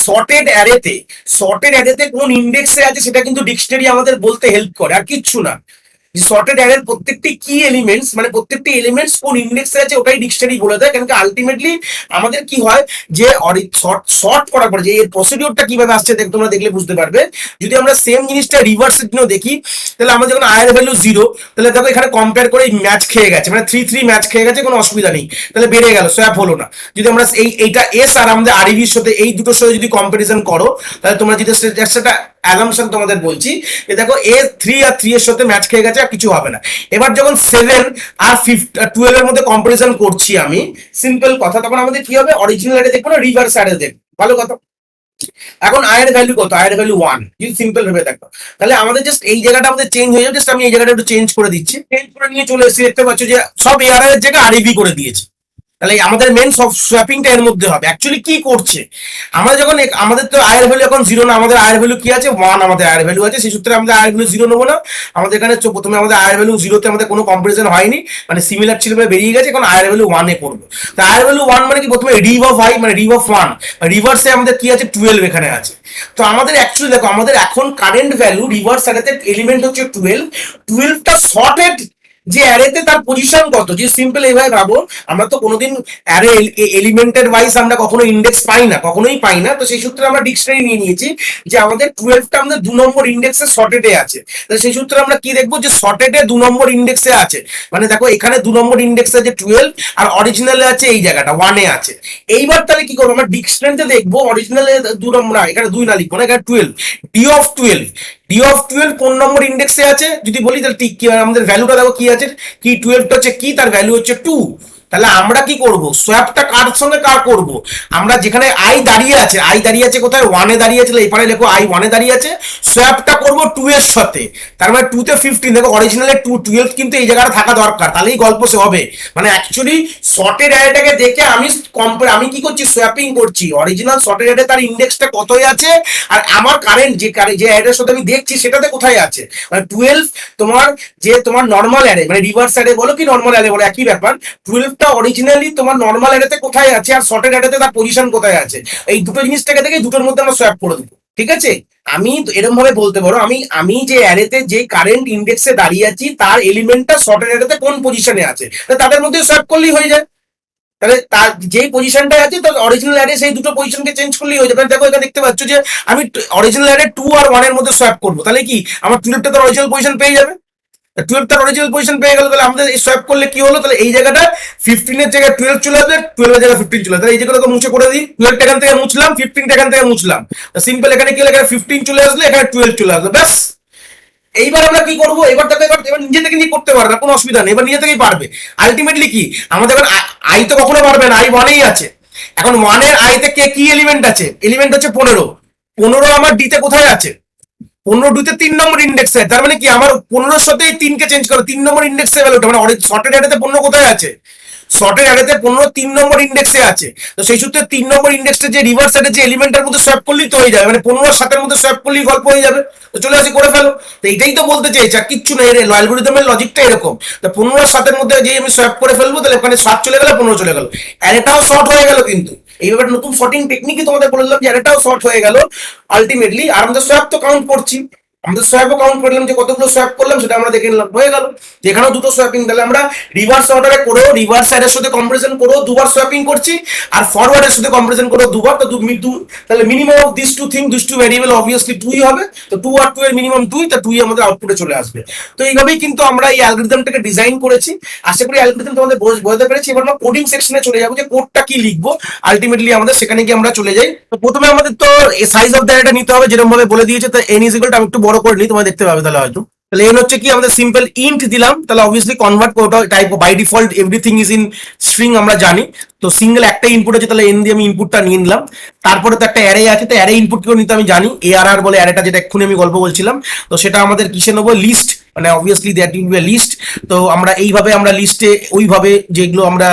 শর্টেড অ্যারেতে কোন ইন্ডেক্সে আছে সেটা কিন্তু ডিকশনারি আমাদের বলতে হেল্প করে, আর কিচ্ছু না। শর্টেড অ্যারের প্রত্যেকটি কি এলিমেন্টস, মানে প্রত্যেকটি এলিমেন্টস কোন ইন্ডেক্সে আছে ওটাই ডিকশনারি বলে দেয়। কারণ আলটিমেটলি আমাদের কি হয়, যে শর্ট করার পরে যে এর প্রসিডিওরটা কিভাবে আসছে তোমরা দেখলে বুঝতে পারবে। যদি আমরা সেম জিনিসটা রিভার্সের জন্য দেখি, তাহলে আমরা যখন আয়ের ভ্যালু 0, তাহলে দেখো এখানে কম্পেয়ার করে ম্যাচ খেয়ে গেছে, মানে 3 ম্যাচ খেয়ে গেছে, কোনো অসুবিধা নেই, তাহলে বেড়ে গেল, সোয়াপ হলো না। যদি আমরা এইটা এস আর আমাদের আরইভির সাথে, এই দুটোর সাথে যদি কম্পারিজন করো, তাহলে তোমরা যদি সেটা অ্যাজাম্পশন তোমাদের বলছি, যে দেখো এ 3 আর 3 এর সাথে ম্যাচ খেয়ে গেছে, আর কিছু হবে না। এবার যখন 7 আর 12 এর মধ্যে কম্পারিজন করছি আমি, সিম্পল কথা, তখন আমাদের কি হবে, অরিজিনাল অ্যারে দেখবো না রিভার্স অ্যারে দেখবো, ভালো কথা। এখন আয়ের ভ্যালু কত, আয়ের ভ্যালু 1, যদি সিম্পল ভাবে দেখো, তাহলে আমাদের জাস্ট এই জায়গাটা আমাদের চেঞ্জ হয়ে যাবে। জাস্ট আমি এই জায়গাটা একটু চেঞ্জ করে দিচ্ছি, চেঞ্জ করে নিয়ে চলে এসেছি, দেখতে পাচ্ছ যে সব এআরআর এর জায়গায় আরইভি করে দিয়েছি। তাহলে আমাদের মেন সব সোয়াপিংটা এর মধ্যে হবে। অ্যাকচুয়ালি কি করছে, আমরা যখন আমাদের তো আয়ের ভ্যালু এখন 0 না, আমাদের আয়ের ভ্যালু কি আছে, 1 আমাদের আয়ের ভ্যালু আছে, সেই সূত্রে আমাদের আয়ের ভ্যালু 0 নেবো না। আমাদের এখানে প্রথমে আমাদের আয়ের ভ্যালু 0-তে আমাদের কোনো কম্পারিজন হয়নি, মানে সিমিলার ছিল বলে বেরিয়ে গেছে, এখন আয়ের ভ্যালু 1 এ করবো। তো আয়ের ভ্যালু 1 মানে কি, প্রথমে রিভ অফ আই মানে রিভ অফ 1, রিভার্সে আমাদের কি আছে, 12 এখানে আছে। তো আমাদের অ্যাকচুয়ালি দেখো, আমাদের এখন কারেন্ট ভ্যালু রিভার্স সাথে এলিমেন্ট হচ্ছে 12, 12টা শর্টেড যে অ্যারেতে তার পজিশন কত, যে সিম্পল এইভাবে ভাবো, আমরা তো কোনোদিন অ্যারে এলিমেন্টের ওয়াইজ আমরা কখনো ইন্ডেক্স পাই না, কখনোই পাই না। তো সেই সূত্রে আমরা ডিকশনারি নিয়ে নিয়েছি যে আমাদের 12টা আমাদের 2 নম্বর ইন্ডেক্সে সর্টেডে আছে। তো সেই সূত্রে আমরা কি দেখবো, যে সর্টেডে 2 নম্বর ইন্ডেক্সে আছে, মানে দেখো এখানে 2 নম্বর ইন্ডেক্সে আছে 12, আর অরিজিনালে আছে এই জায়গাটা 1 এ আছে। এইবার তাহলে কি করবো, আমরা ডিকশনারিতে দেখবো অরিজিনালে 2 নম্বর, এখানে 2 না লিখবো না, এখানে 12, ডি অফ 12, ডি অফ 12 কোন নম্বর ইন্ডেক্সে আছে যদি বলি, তাহলে ঠিক কি আমাদের ভ্যালুটা দেখো কি আছে, কি 12টা হচ্ছে কি, তার ভ্যালু হচ্ছে 2। তাহলে আমরা কি করব, সোয়াপটা কার সঙ্গে কার করব, আমরা যেখানে আই দাঁড়িয়ে আছে, আই দাঁড়িয়ে আছে কোথায়, 1 এ দাঁড়িয়ে আছে, এপারে লেখো আই 1 এ দাঁড়িয়ে আছে, সোয়াপটা করব 2 এর সাথে। তার মানে 2 তে 15, দেখো অরিজিনালে 2 12 কিন্তু এই জায়গাটা থাকা দরকার, তাহলেই গল্প সে হবে। মানে অ্যাকচুয়ালি শর্টেড অ্যারেটাকে দেখে আমি কি করছি, সোয়াপিং করছি অরিজিনাল শর্টেড অ্যারে তার ইন্ডেক্সটা কতই আছে, আর আমার কারেন্ট যে অ্যারের সাথে আমি দেখছি সেটাতে কোথায় আছে। মানে 12 তোমার, যে তোমার নর্মাল অ্যারে মানে রিভার্স অ্যারে বলো কি নর্মাল অ্যারে বলো একই ব্যাপার, 12টা অরিজিনালি তোমার নর্মাল অ্যারেতে কোথায় আছে আর শর্টেড অ্যারেতে তার পজিশন কোথায় আছে, এই দুটো জিনিসটাকে দেখে দুটোর মধ্যে আমরা সোয়াপ করে দেবো। ঠিক আছে, আমি এরকম ভাবে বলতে পারো, আমি যে অ্যারেতে যে কারেন্ট ইন্ডেক্সে দাঁড়িয়ে আছি তার এলিমেন্টটা শর্টেড অ্যারেতে কোন পজিশনে আছে, তাদের মধ্যে সোয়াপ করলেই হয়ে যায়। তাহলে তার যেই পজিশনটা আছে তার অরিজিনাল অ্যারে সেই দুটো পজিশনকে চেঞ্জ করলেই হয়ে যাবে। দেখো এখানে দেখতে পাচ্ছ যে আমি অরিজিনাল অ্যারে 2 আর 1 এর মধ্যে সোয়াপ করবো, তাহলে কি আমার 12টা তো অরিজিনাল পজিশন পেয়ে যাবে, 12টার অরিজিনাল পজিশন পেয়ে গেল। তাহলে আমাদের এই সোয়াপ করলে কি হলো, তাহলে এই জায়গাটা 15 এর জায়গায় 12 চলে আসবে, 12 এর জায়গায় 15 চলে আসবে। তাহলে এই জায়গাটা মুছে করে দিই, 12 এখান থেকে মুছলাম, 15 এখান থেকে মুছলাম, সিম্পল এখানে কি হলো, এখানে 15 চলে আসলে এখানে 12 চলে আসবে, ব্যাস। এইবার আমরা কি করবো, এবার দেখো এবার নিজে থেকে নিয়ে করতে পারবে, কোনো অসুবিধা নেই, এবার নিজে থেকেই পারবে। আলটিমেটলি কি আমাদের এবার আই তো কখনো পারবে না, আই 1 এই আছে। এখন 1 এর আইতে কে কি এলিমেন্ট আছে, এলিমেন্ট হচ্ছে 15, 15 আমার ডিতে কোথায় আছে, 15 ডুতে 3 নম্বর ইন্ডেক্সে, তার মানে কি আমার 15 এর সাথে 3 কে চেঞ্জ করো, 3 নম্বর ইন্ডেক্সে ভ্যালুটা, মানে শর্টেড অ্যারেতে 15 কোথায় আছে, শর্টেড অ্যারেতে 15 3 নম্বর ইন্ডেক্সে আছে। তো সেই সূত্রে 3 নম্বর ইন্ডেক্সে যে রিভার্স অ্যারে যে এলিমেন্টের মধ্যে সোয়াপ করলেই তো হয়ে যাবে, মানে 15 এর 7 এর মধ্যে সোয়াপ করলেই গল্প হয়ে যাবে। তো চলে আসি করে ফেলো। তো এইটাই তো বলতে চাইছি, আর কিচ্ছু নেই, অ্যালগরিদমের লজিকটা এরকম। তো 15 আর 7 এর মধ্যে যে আমি সোয়াপ করে ফেলবো, তাহলে ওখানে 7 চলে গেল, 15 চলে গেল, অ্যারেটাও শর্ট হয়ে গেল। কিন্তু এই ব্যাপারে নতুন শর্টিং টেকনিকই তোমাদের বলে দিলাম যে অ্যারেটাও শর্ট হয়ে গেল আলটিমেটলি। আর আমাদের সোয়াপ তো কাউন্ট করছি, আমাদের সোয়াপও কাউন্ট করলাম, যে কতগুলো সোয়াপ করলাম সেটা আমরা দেখে নিলাম, হয়ে গেল। যেখানেও দুটো সোয়াপিং, তাহলে আমরা রিভার্স অর্ডারে করেও রিভার্স অ্যারের সাথে কম্পারিজন করেও দুবার সোয়াপিং করছি, আর ফরওয়ার্ডের সাথে কম্পারিজন করেও দুবার। তো তাহলে minimum of this two thing, this two variable obviously 2ই হবে। তো 2 আর 2 এর মিনিমাম 2, তা 2ই আমাদের আউটপুটে চলে আসবে। তো এইভাবেই কিন্তু আমরা এই অ্যালগরিদমটাকে ডিজাইন করেছি। আশা করি অ্যালগরিদম তোমাদের বোঝাতে পেরেছি। এবার আমরা কোডিং সেকশনে চলে যাবো, যে কোডটা কি লিখবো আলটিমেটলি আমাদের, সেখানে গিয়ে আমরা চলে যাই। তো প্রথমে আমাদের তো সাইজ অফ দ্য ডেটা নিতে হবে, যেরকম ভাবে বলে দিয়েছে। তো এন ইজ ইকুয়াল টু, আমি একটু বড় করে নিই, তোমরা দেখতে পাবে তাহলে হয়তো। তাহলে এন হচ্ছে কি, আমাদের সিম্পল ইন্ট দিলাম, তাহলে অবভিয়াসলি কনভার্ট কোটা type by default everything is in string আমরা জানি। তো সিঙ্গেল একটা ইনপুট আছে, তাহলে এন দিয়ে আমি ইনপুটটা নিয়ে নিলাম। তারপরে তো একটা অ্যারে আছে, তো অ্যারে ইনপুট কেউ নিতে আমি জানি, এআরআর বলে অ্যারেটা, যেটা এক্ষুনি আমি গল্প বলছিলাম। তো সেটা আমাদের কিসে নেবো, লিস্ট, মানে obviously that will be list. তো আমরা এইভাবে আমরা লিস্টে ওইভাবে যেগুলো আমরা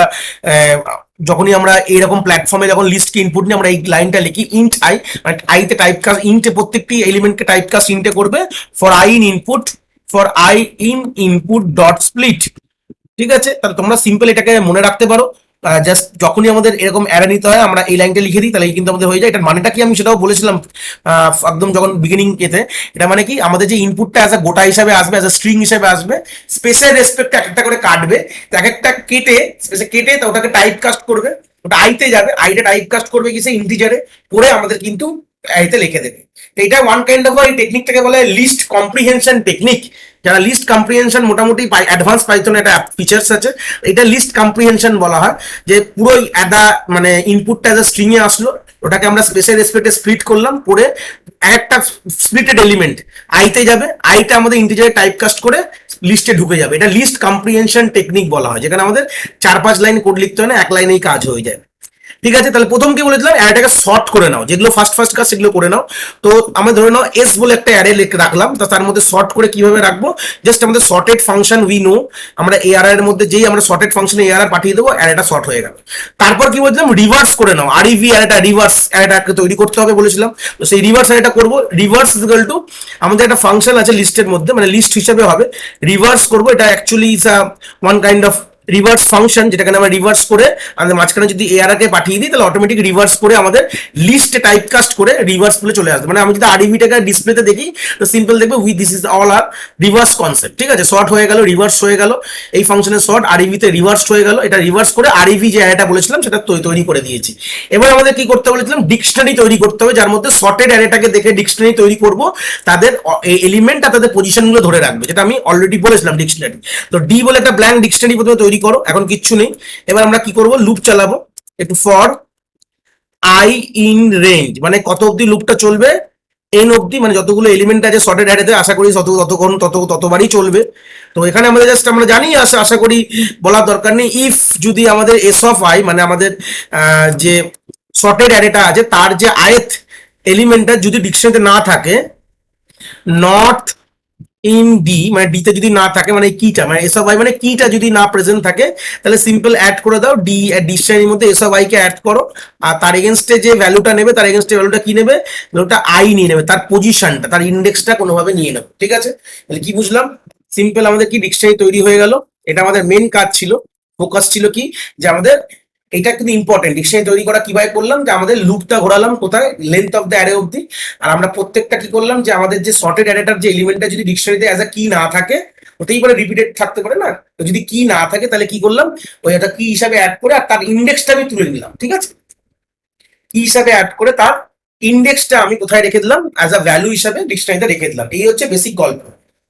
যখনই আমরা এইরকম প্ল্যাটফর্মে যখন লিস্টকে ইনপুট নিই, আমরা এই লাইনটা লিখি ইন্ট আই, মানে আইতে টাইপকাস্ট, ইন্টে প্রত্যেকটি এলিমেন্টকে টাইপকাস্ট ইন্টে করবে, for I in input, for I in input dot split. ঠিক আছে, তাহলে তোমরা সিম্পল এটাকে মনে রাখতে পারো। জাস্ট যখনই আমাদের এরকম অ্যারে নিতে হয়, আমরা এই লাইনটা লিখে দিই, তাহলে কিন্তু আমাদের হয়ে যায়। এটার মানেটা কি আমি সেটাও বলেছিলাম একদম যখন বিগিনিং এতে। এটা মানে কি, আমাদের যে ইনপুটটা অ্যাজ এ গোটা হিসাবে আসবে, অ্যাজ এ স্ট্রিং হিসাবে আসবে, স্পেসের রেসপেক্টে এক একটা করে কাটবে, এক একটা কেটে স্পেসে কেটে তো ওটাকে টাইপ কাস্ট করবে, ওটা আইতে যাবে, আইটা টাইপ কাস্ট করবে কিসে, ইন্টিজারে করে আমাদের কিন্তু আইতে লিখে দেবে। তো এটা ওয়ান কাইন্ড অফ এই টেকনিকটাকে বলে লিস্ট কম্প্রিহেনশন টেকনিক। যারা লিস্ট কম্প্রিহেনশন মোটামুটি অ্যাডভান্স পাইথনে একটা ফিচার্স আছে, এটা লিস্ট কম্প্রিহেনশন বলা হয়। যে পুরোই একটা মানে ইনপুটটা অ্যাজ এ স্ট্রিং এ আসলো, ওটাকে আমরা স্পেসের রেসপেক্টে স্প্লিট করলাম, করে একটা স্প্লিটেড এলিমেন্ট আইতে যাবে, আইটা আমাদের ইন্টিজারে টাইপকাস্ট করে লিস্টে ঢুকে যাবে। এটা লিস্ট কম্প্রিহেনশন টেকনিক বলা হয়, যেখানে আমাদের 4-5 লাইন কোড লিখতে হয় না, এক লাইনেই কাজ হয়ে যায়। ঠিক আছে, তাহলে প্রথম কি বলেছিলাম, অ্যারেটাকে সর্ট করে নাও, যেগুলো ফার্স্ট কাজ সেগুলো করে নাও। তো আমরা ধরে নাও এস বলে একটা অ্যারে রাখলাম, তো তার মধ্যে সর্ট করে কিভাবে রাখবো, জাস্ট আমাদের সর্টেড ফাংশন উই নো, আমরা এআরআর এর মধ্যে যেই আমরা সর্টেড ফাংশনে এআরআর পাঠিয়ে দেবো, অ্যারেটা সর্ট হয়ে গেল। তারপর কি বলছিলাম, রিভার্স করে নাও, আরইভি অ্যারেটা, রিভার্স অ্যারেটাকে তৈরি করতে হবে বলেছিলাম। তো সেই রিভার্স অ্যারেটা করবো, রিভার্স ইকুয়াল টু আমাদের একটা ফাংশন আছে লিস্টের মধ্যে, মানে লিস্ট হিসেবে হবে, রিভার্স করবো। এটা actually is one kind of reverse function, যেটাকে আমরা রিভার্স করে আমাদের মাঝখানে যদি এআরআর কে পাঠিয়ে দিই তাহলে অটোমেটিক রিভার্স করে আমাদের লিস্ট টাইপ কাস্ট করে রিভার্স বলে চলে আসবে। মানে আমি যদি আরইভিটাকে ডিসপ্লেতে দেখি তো সিম্পল দেখবে উইথ দিস ইজ অল আর রিভার্স কনসেপ্ট, ঠিক আছে। শর্ট হয়ে গেল, রিভার্স হয়ে গেল, এই ফাংশনের শর্ট আরইভিতে রিভার্স হয়ে গেল, এটা রিভার্স করে আরইভি যে অ্যারেটা বলেছিলাম সেটা তৈরি করে দিয়েছি। এবার আমাদের কি করতে বলেছিলাম, ডিকশনারি তৈরি করতে হবে, যার মধ্যে শর্টেড অ্যারেটাকে দেখে ডিকশনারি তৈরি করব, তাদের এলিমেন্ট আর তাদের পজিশনগুলো ধরে রাখবে, যেটা আমি অলরেডি বলেছিলাম ডিকশনারি। তো ডি বলে একটা ব্ল্যাঙ্ক ডিকশনারি প্রথমে তৈরি করো, এখন কিচ্ছু নেই। এবার আমরা কি করব, লুপ চালাবো একটু, ফর আই ইন রেঞ্জ, মানে কত অবধি লুপটা চলবে, এন অবধি, মানে যতগুলো এলিমেন্ট আছে শর্টেড অ্যারেতে আশা করি ততক্ষণ ততবারই চলবে। তো এখানে আমাদের জাস্ট আমরা জানি আশা করি বলার দরকার নেই, ইফ যদি আমাদের এস অফ আই মানে আমাদের যে শর্টেড অ্যারেটা আছে তার যে আইথ এলিমেন্টটা যদি ডিকশনারিতে না থাকে, নট ইন ডি, মানে ডি তে যদি না থাকে, মানে কিটা মানে এস অফ আই মানে কিটা যদি না প্রেজেন্ট থাকে, তাহলে সিম্পল অ্যাড করে দাও ডি, ডিকশনারির মধ্যে এস অফ আই কে অ্যাড করো, আর তার এগেনস্টে যে ভ্যালুটা নেবে তার এগেনস্টে ভ্যালুটা কি নেবে, ভ্যালুটা আই নিয়ে নেবে, তার পজিশনটা তার ইন্ডেক্সটা কোনোভাবে নিয়ে নেবে, ঠিক আছে। তাহলে কি বুঝলাম, সিম্পল আমাদের কি ডিকশনারি তৈরি হয়ে গেল। এটা আমাদের মেন কাজ ছিল, ফোকাস ছিল কি, যে আমাদের এটা কিন্তু ইম্পর্টেন্ট, ডিকশনারি তৈরি করা কিভাবে করলাম, যে আমাদের লুপটা ঘোরালাম কোথায়, লেন্থ অফ দ্য অ্যারে অবধি, আর আমরা প্রত্যেকটা কি করলাম, যে আমাদের যে শর্টেড অ্যারেটার যে এলিমেন্টটা যদি ডিকশনারিতে অ্যাজ আ কি না থাকে, হতেই পারে রিপিটেড থাকতে পারে না, তো যদি কি না থাকে তাহলে কি করলাম, ওই একটা কি হিসাবে অ্যাড করে আর তার ইন্ডেক্সটা আমি তুলে নিলাম, ঠিক আছে। কি হিসাবে অ্যাড করে তার ইন্ডেক্সটা আমি কোথায় রেখে দিলাম, অ্যাজ আ ভ্যালু হিসাবে ডিকশনারিতে রেখে দিলাম। এই হচ্ছে বেসিক গল্প।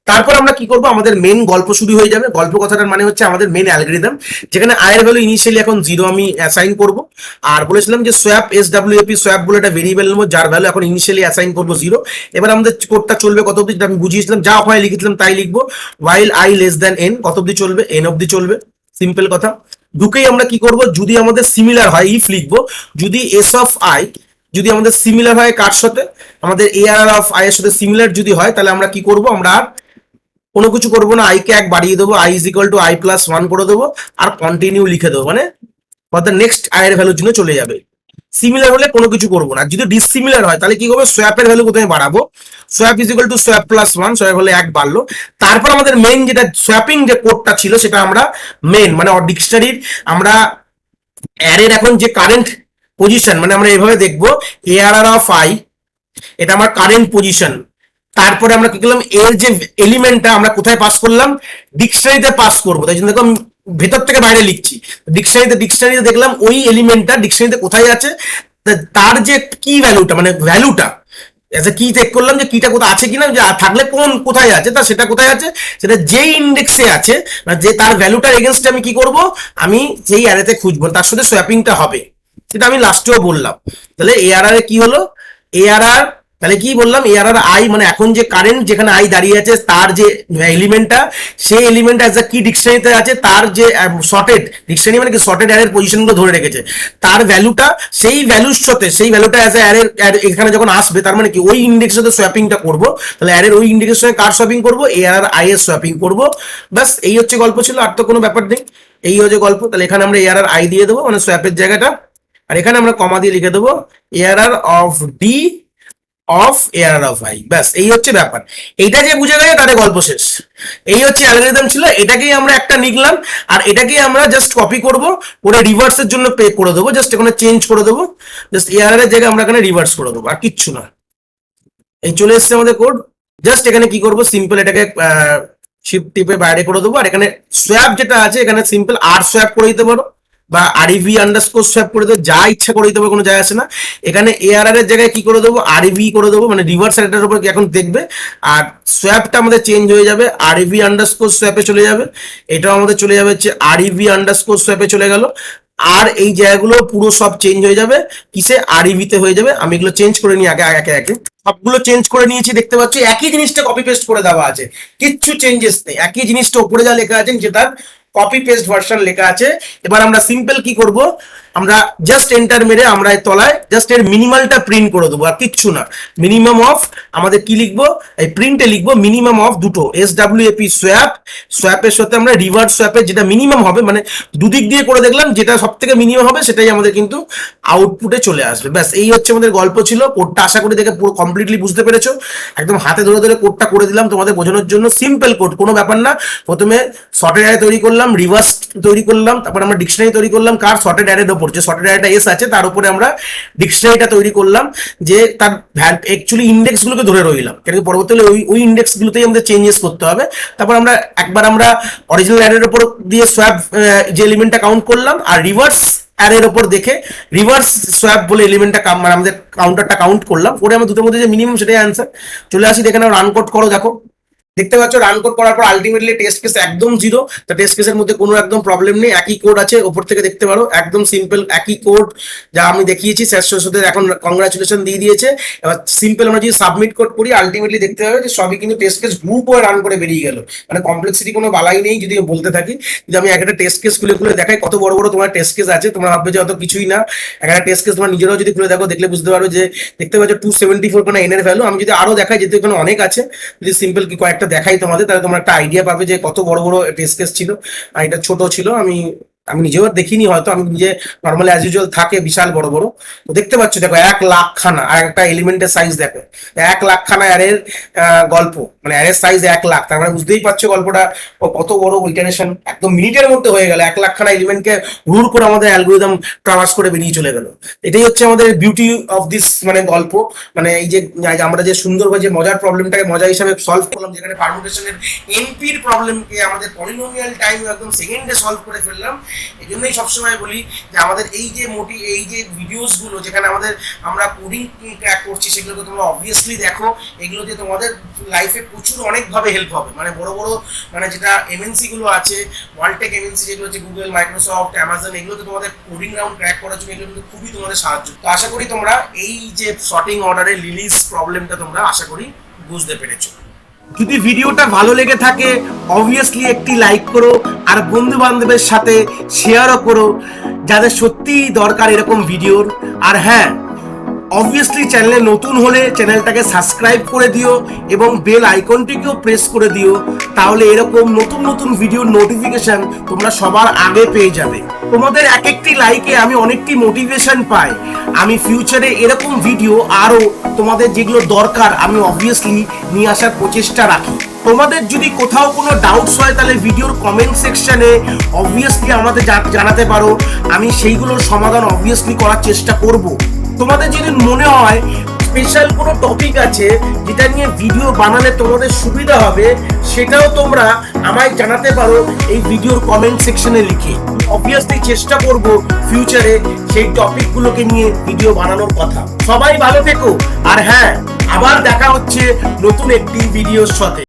তারপর আমরা কি করব, আমাদের মেন গল্প শুরু হয়ে যাবে। গল্প কথাটার মানে হচ্ছে আমাদের মেন অ্যালগরিদম, যেখানে আই এর ভ্যালু ইনিশিয়ালি এখন 0 আমি অ্যাসাইন করব, আর বলেছিলাম যে সোয়াপ এসডব্লিউএপি সোয়াপ বলে একটা ভেরিয়েবল নেবো যার ভ্যালু এখন ইনিশিয়ালি অ্যাসাইন করবো 0। এবার আমাদের কোডটা চলবে কত অবধি, আমি বুঝিয়েছিলাম, যা ওখানে লিখেছিলাম তাই লিখবো, while i less than n, কত অবধি চলবে, n অবধি চলবে, সিম্পল কথা। ঢুকেই আমরা কি করব, যদি আমাদের সিমিলার হয় ইফ লিখবো, যদি এস অফ আই যদি আমাদের সিমিলার হয় কার সাথে, আমাদের এআরআর অফ আই এর সাথে সিমিলার যদি হয়, তাহলে আমরা কি করব, আমরা আর কোনো কিছু করবো না, আই কে 1 বাড়িয়ে দেবো, I is equal two I plus 1 করে দেবো, আর কন্টিনিউ লিখে দেবো, মানে নেক্সট আই এর ভ্যালুর জন্য চলে যাবে। সিমিলার হলে কোনো কিছু করবো না, যদি ডিসিমিলার হয় তাহলে কি করবো, সোয়াপের ভ্যালু কোথায় বাড়াবো, swap is equal to swap plus 1, swap হলে 1 বাড়লো। তারপর আমাদের মেন যেটা সোয়াপিং যে কোডটা ছিল সেটা আমরা মেন মানে ডিকশনারির আমরা অ্যারের এখন যে কারেন্ট পজিশন, মানে আমরা এভাবে দেখবো, এআরআর অফ আই এটা আমার কারেন্ট পজিশন, তারপরে আমরা কি করলাম, এর যে এলিমেন্টটা আমরা কোথায় পাস করলাম, ডিকশনারিতে পাস করবো, তাই জন্য দেখো আমি ভেতর থেকে বাইরে লিখছি, ডিকশনারিতে দেখলাম ওই এলিমেন্টটা ডিকশনারিতে কোথায় আছে, তার যে কি ভ্যালুটা মানে ভ্যালুটা কি চেক করলাম যে কিটা কোথায় আছে কিনা, যে থাকলে কোথায় আছে, তা সেটা কোথায় আছে, সেটা যে ইন্ডেক্সে আছে, যে তার ভ্যালুটার এগেনস্টে আমি কি করব, আমি সেই অ্যারেতে খুঁজবো, তার সাথে সোয়াপিংটা হবে, সেটা আমি লাস্টেও বললাম। তাহলে এআরআর এ কি হলো, এআরআর তাহলে কি বললাম, এআরআর আই মানে এখন যে কারেন্ট যেখানে আই দাঁড়িয়ে আছে তার যে এলিমেন্টটা, সেই এলিমেন্ট অ্যাজ কি ডিকশনারিতে আছে, তার যে শর্টেড ডিকশনারি মানে কি শর্টেড অ্যারের পজিশনগুলো ধরে রেখেছে, তার ভ্যালুটা সেই ভ্যালুর সাথে সেই ভ্যালুটা অ্যাজ অ্যারের এখানে যখন আসবে, তার মানে কি ওই ইন্ডেক্সের সাথে সোয়াপিংটা করবো, তাহলে অ্যারের ওই ইন্ডেক্সের সঙ্গে কার সোয়াপিং করবো, এআরআর আই এর সোয়াপিং করবো, ব্যাস এই হচ্ছে গল্প ছিল, আর তো কোনো ব্যাপার নেই, এই হচ্ছে গল্প। তাহলে এখানে আমরা এআরআর আই দিয়ে দেবো মানে সোয়াপের জায়গাটা, আর এখানে আমরা কমা দিয়ে লিখে দেবো ARR of D of ARR of I, ব্যাস এই হচ্ছে ব্যাপার। এইটা যে বুঝে গেছে তাহলে গল্প শেষ। এই হচ্ছে অ্যালগরিদম ছিল, এটাকেই আমরা একটা লিখলাম, আর এটাকেই আমরা জাস্ট কপি করব, করে রিভার্সের জন্য পে করে দেবো, জাস্ট এখানে চেঞ্জ করে দেবো, জাস্ট এআরআর এর জায়গায় আমরা এখানে রিভার্স করে দেবো, আর কিচ্ছু না। এই চলে এসছে আমাদের কোড, জাস্ট এখানে কি করবো, সিম্পল এটাকে শিফট টিপে বাইরে করে দেবো, আর এখানে সোয়াপ যেটা আছে এখানে সিম্পল আর সোয়াপ করে দিতে পারো, বা আরইভি আন্ডারস্কোর সোয়াপ করে দেবো, যা ইচ্ছা করে দিতে পারো, কোনো যায় আসে না। এখানে এআরআর এর জায়গায় কি করে দেবো, আরইভি করে দেবো, মানে রিভার্স অ্যারেটার উপর এখন দেখবে, আর সোয়াপটা আমাদের চেঞ্জ হয়ে যাবে, আরইভি আন্ডারস্কোর সোয়াপে চলে যাবে, এটাও আমাদের চলে যাবে হচ্ছে আরইভি আন্ডারস্কোর সোয়াপে চলে গেল, আর এই জায়গাগুলো পুরো সব চেঞ্জ হয়ে যাবে কিসে, আরইভিতে হয়ে যাবে। আমি এগুলো চেঞ্জ করে নিই আগে একে একে, সবগুলো চেঞ্জ করে নিয়েছি, দেখতে পাচ্ছি একই জিনিসটা কপি পেস্ট করে দেওয়া আছে, কিচ্ছু চেঞ্জেস নেই, একই জিনিসটা উপরে যা লেখা আছে যেটা কপি পেস্ট ভার্সন লেখা আছে। এবার আমরা সিম্পল কি করব, আমরা জাস্ট এন্টার মেরে আমরা এর তলায় জাস্ট এর মিনিমালটা প্রিন্ট করে দেবো, আর কিচ্ছু না। মিনিমাম অফ আমাদের কি লিখবো, এই প্রিন্টে লিখবো মিনিমাম অফ দুটো এসডব্লিউএপি সোয়াপ, সোয়াপের সাথে আমরা রিভার্স সোয়াপের যেটা মিনিমাম হবে, মানে দুদিক দিয়ে করে দেখলাম যেটা সব থেকে মিনিমাম হবে সেটাই আমাদের কিন্তু আউটপুটে চলে আসবে, ব্যাস এই হচ্ছে আমাদের গল্প ছিল। কোডটা আশা করি দেখে পুরো কমপ্লিটলি বুঝতে পেরেছো। একদম হাতে ধরে ধরে কোডটা করে দিলাম তোমাদের বোঝানোর জন্য, সিম্পল কোড, কোনো ব্যাপার না। প্রথমে সর্টেড অ্যারে তৈরি করলাম, রিভার্স তৈরি করলাম, তারপর আমরা ডিকশনারি তৈরি করলাম। কার? সর্টেড অ্যারের ওপর, যে সর্টেড অ্যারেটা এস আছে তার উপরে আমরা ডিকশনারিটা তৈরি করলাম, যে তার অ্যাকচুয়ালি ইন্ডেক্স গুলোকে ধরে রইলাম, কিন্তু পরবর্তীকালে ওই ইন্ডেক্স গুলোতেই আমাদের চেঞ্জেস করতে হবে। তারপর আমরা একবার আমরা অরিজিনাল অ্যারের উপর দিয়ে সোয়াপ যে এলিমেন্টটা কাউন্ট করলাম, আর রিভার্স অ্যারের ওপর দেখে রিভার্স সোয়াপ বলে এলিমেন্টটা মানে আমাদের কাউন্টারটা কাউন্ট করলাম, করে আমরা দুটোর মধ্যে যে মিনিমাম সেটাই অ্যান্সার। চলে আসি, দেখে নাও, রান কোড করো। দেখো, দেখতে পাচ্ছ রান কোড করার পর আলটিমেটলি টেস্ট কেস একদম জিরো। তো টেস্ট কেসের মধ্যে কোনো একদম প্রবলেম নেই, একই কোড আছে, ওপর থেকে দেখতে পারো একদম সিম্পল একই কোড যা আমি দেখিয়েছি। স্যার সাথে এখন কংগ্রাচুলেশন দিয়ে দিয়েছে। এবার সিম্পল আমরা যদি সাবমিট কোড করি আলটিমেটলি দেখতে পাবে যে সবই কিন্তু টেস্ট কেস গ্রুপ হয়ে রান করে বেরিয়ে গেল। মানে কমপ্লেক্সিটি কোনো বালাই নেই যদি বলতে থাকি। যদি আমি একটা টেস্ট কেস খুলে খুলে দেখাই কত বড় বড় তোমার টেস্ট কেস আছে, তোমরা ভাববে যে অত কিছুই না। একটা টেস্ট কেস তোমার নিজেরাও যদি খুলে দেখো, দেখলে বুঝতে পারো যে দেখতে পাচ্ছ 274 কোনো এন এর ভ্যালু। আমি যদি আরো দেখাই, যেহেতু এখানে অনেক আছে, যদি সিম্পল কি কয়েকটা দেখাই তোমাদের, তাহলে তোমরা একটা আইডিয়া পাবে যে কত বড় বড় টেস্ট কেস ছিল। আর এটা ছোট ছিল, আমি নিজেও দেখিনি, হয়তো আমি নিজে নর্মালি অ্যাজ ইউজুয়াল থাকে বিশাল বড় বড়। তো দেখতে পাচ্ছ দেখো 1,00,000 খানা, আর একটা এলিমেন্টের সাইজ দেখো 1,00,000 খানা অ্যারের গল্প, মানে অ্যারের সাইজ 1,00,000। তার মানে বুঝতেই পারছো গল্পটা কত বড় ইটারেশন একদম মিনিটের মধ্যে হয়ে গেল। 1,00,000 খানা এলিমেন্টকে রুল করে আমাদের অ্যালগোরিদম ট্রাভার্স করে বেরিয়ে চলে গেল। এটাই হচ্ছে আমাদের বিউটি অফ দিস মানে গল্প। মানে এই যে আমরা যে সুন্দরভাবে যে মজার প্রবলেমটাকে মজা হিসাবে সলভ করলাম, যেখানে পারমুটেশনের এনপির প্রবলেমকে আমাদের পলিনোমিয়াল টাইম একদম সেকেন্ডে সলভ করে ফেললাম। এই জন্যই সবসময় বলি যে আমাদের এই যে ভিডিওস গুলো যেখানে আমরা কোডিং ক্র্যাক করছি, সেগুলোকে তোমরা অবভিয়াসলি দেখো। এগুলো দিয়ে তোমাদের লাইফে প্রচুর অনেকভাবে হেল্প হবে। মানে বড় বড় মানে যেটা এমএনসি গুলো আছে, ওয়ার্ল্ডটেক এমএনসি যেগুলো হচ্ছে গুগল, মাইক্রোসফট, অ্যামাজন, এগুলোতে তোমাদের কোডিং রাউন্ড ক্র্যাক করার জন্য এগুলো কিন্তু খুবই তোমাদের সাহায্য। তো আশা করি তোমরা এই যে সর্টিং অর্ডারের লিলিস প্রবলেমটা তোমরা আশা করি বুঝতে পেরেছো। যদি ভিডিওটা ভালো লেগে থাকে অবভিয়াসলি একটি লাইক করো, আর বন্ধু বান্ধবের সাথে শেয়ারও করো যাদের সত্যিই দরকার এরকম ভিডিওর। আর হ্যাঁ, অবভিয়াসলি চ্যানেলে নতুন হলে চ্যানেলটাকে সাবস্ক্রাইব করে দিও এবং বেল আইকনটিকেও প্রেস করে দিও, তাহলে এরকম নতুন নতুন ভিডিওর নোটিফিকেশন তোমরা সবার আগে পেয়ে যাবে। তোমাদের এক একটি লাইকে আমি অনেকটি মোটিভেশন পাই। আমি ফিউচারে এরকম ভিডিও আরো তোমাদের যেগুলো দরকার আমি অবভিয়াসলি নিয়ে আসার প্রচেষ্টা রাখি। তোমাদের যদি কোথাও কোনো ডাউটস হয় তাহলে ভিডিওর কমেন্ট সেকশনে অবভিয়াসলি আমাদের জানাতে পারো, আমি সেইগুলোর সমাধান অবভিয়াসলি করার চেষ্টা করব। তোমাদের যদি মনে হয় স্পেশাল কোনো টপিক আছে যেটা নিয়ে ভিডিও বানালে তোমাদের সুবিধা হবে, সেটাও তোমরা আমায় জানাতে পারো এই ভিডিওর কমেন্ট সেকশনে লিখে। অবভিয়াসলি চেষ্টা করব ফিউচারে সেই টপিকগুলোকে নিয়ে ভিডিও বানানোর কথা। সবাই ভালো থেকো, আর হ্যাঁ, আবার দেখা হচ্ছে নতুন একটি ভিডিওর সাথে।